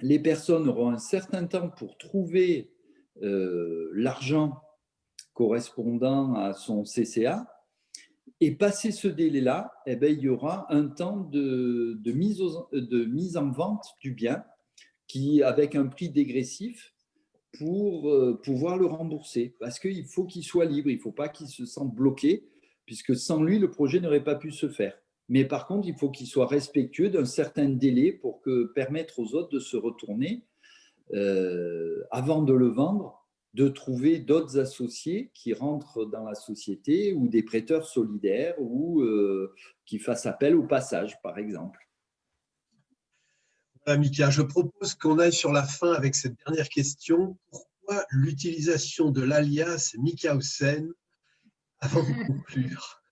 les personnes auront un certain temps pour trouver l'argent correspondant à son CCA, et passé ce délai-là, il y aura un temps de mise en vente du bien avec un prix dégressif pour pouvoir le rembourser, parce qu'il faut qu'il soit libre, il ne faut pas qu'il se sente bloqué, puisque sans lui, le projet n'aurait pas pu se faire. Mais par contre, il faut qu'il soit respectueux d'un certain délai pour permettre aux autres de se retourner avant de le vendre, de trouver d'autres associés qui rentrent dans la société ou des prêteurs solidaires ou qui fassent appel au passage, par exemple. Voilà, Mika, je propose qu'on aille sur la fin avec cette dernière question. Pourquoi l'utilisation de l'alias Mika Hossein avant de conclure?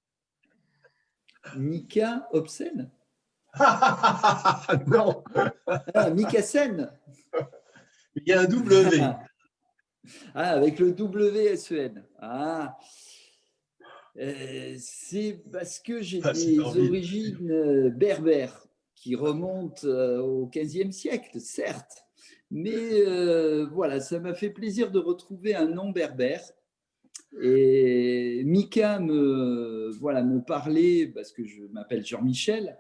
Mika Hossein? Non. Mika Sen. Il y a un W. Avec le WSEN. C'est parce que j'ai des origines berbères qui remontent au XVe siècle, certes. Mais voilà, ça m'a fait plaisir de retrouver un nom berbère. Et Mika me parlait, parce que je m'appelle Jean-Michel,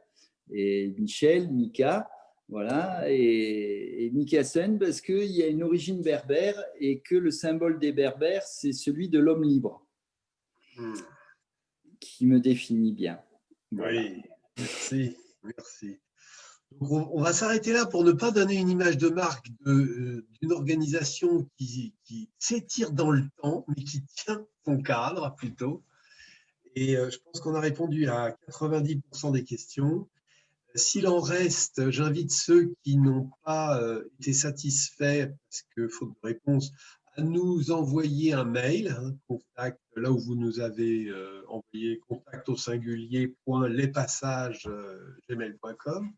et Michel, Mika, voilà, et Mika Sen, parce qu'il y a une origine berbère et que le symbole des berbères, c'est celui de l'homme libre. qui me définit bien. Voilà. Oui, merci, merci. Donc, on va s'arrêter là pour ne pas donner une image de marque d'une organisation qui s'étire dans le temps, mais qui tient son cadre plutôt. Et je pense qu'on a répondu à 90% des questions. S'il en reste, j'invite ceux qui n'ont pas été satisfaits, parce que faute de réponse, à nous envoyer un mail, contact, là où vous nous avez envoyé contact au singulier.lespassages@gmail.com.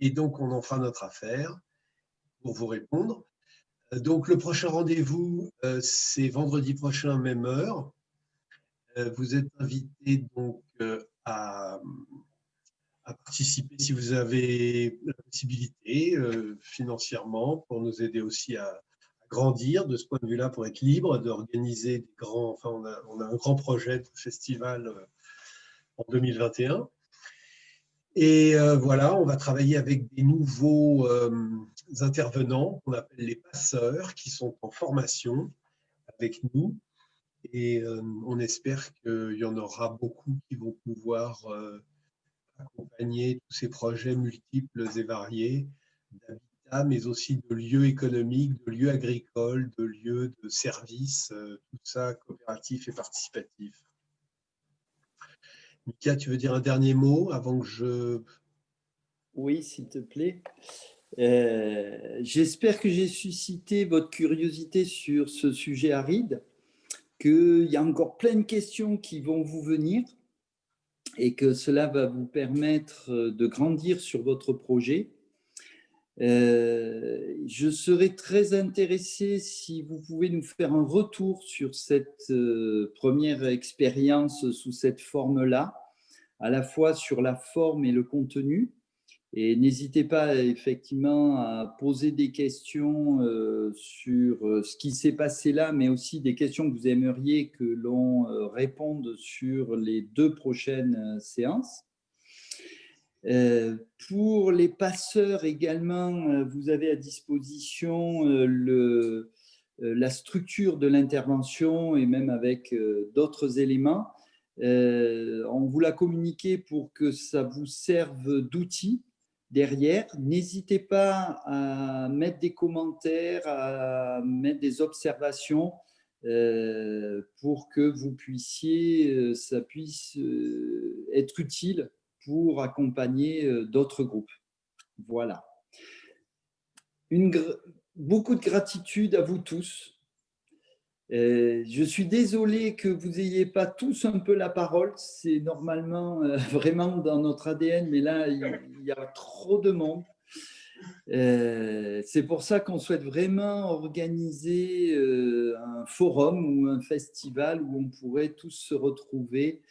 Et donc, on en fera notre affaire pour vous répondre. Donc, le prochain rendez-vous, c'est vendredi prochain, même heure. Vous êtes invités donc à participer si vous avez la possibilité financièrement pour nous aider aussi à grandir de ce point de vue-là, pour être libre d'organiser des grands. Enfin, on a un grand projet de festival en 2021. Et voilà, on va travailler avec des nouveaux intervenants qu'on appelle les passeurs, qui sont en formation avec nous. Et on espère qu'il y en aura beaucoup qui vont pouvoir accompagner tous ces projets multiples et variés d'habitat, mais aussi de lieux économiques, de lieux agricoles, de lieux de services, tout ça coopératif et participatif. Mika, tu veux dire un dernier mot avant que je… Oui, s'il te plaît. J'espère que j'ai suscité votre curiosité sur ce sujet aride, qu'il y a encore plein de questions qui vont vous venir et que cela va vous permettre de grandir sur votre projet. Je serais très intéressé si vous pouvez nous faire un retour sur cette première expérience sous cette forme-là, à la fois sur la forme et le contenu. Et n'hésitez pas effectivement à poser des questions sur ce qui s'est passé là, mais aussi des questions que vous aimeriez que l'on réponde sur les 2 prochaines séances. Pour les passeurs également, vous avez à disposition la structure de l'intervention et même avec d'autres éléments. On vous l'a communiqué pour que ça vous serve d'outil derrière. N'hésitez pas à mettre des commentaires, à mettre des observations pour que vous puissiez, ça puisse être utile pour accompagner d'autres groupes. Voilà. Beaucoup de gratitude à vous tous. Je suis désolé que vous n'ayez pas tous un peu la parole. C'est normalement vraiment dans notre ADN, mais là, il y a trop de monde. C'est pour ça qu'on souhaite vraiment organiser un forum ou un festival où on pourrait tous se retrouver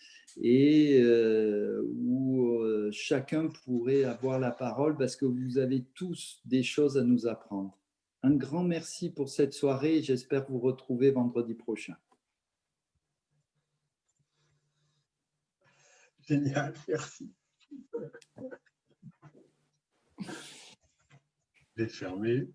et où chacun pourrait avoir la parole parce que vous avez tous des choses à nous apprendre. Un grand merci pour cette soirée et j'espère vous retrouver vendredi prochain. Génial, merci. Je vais fermer.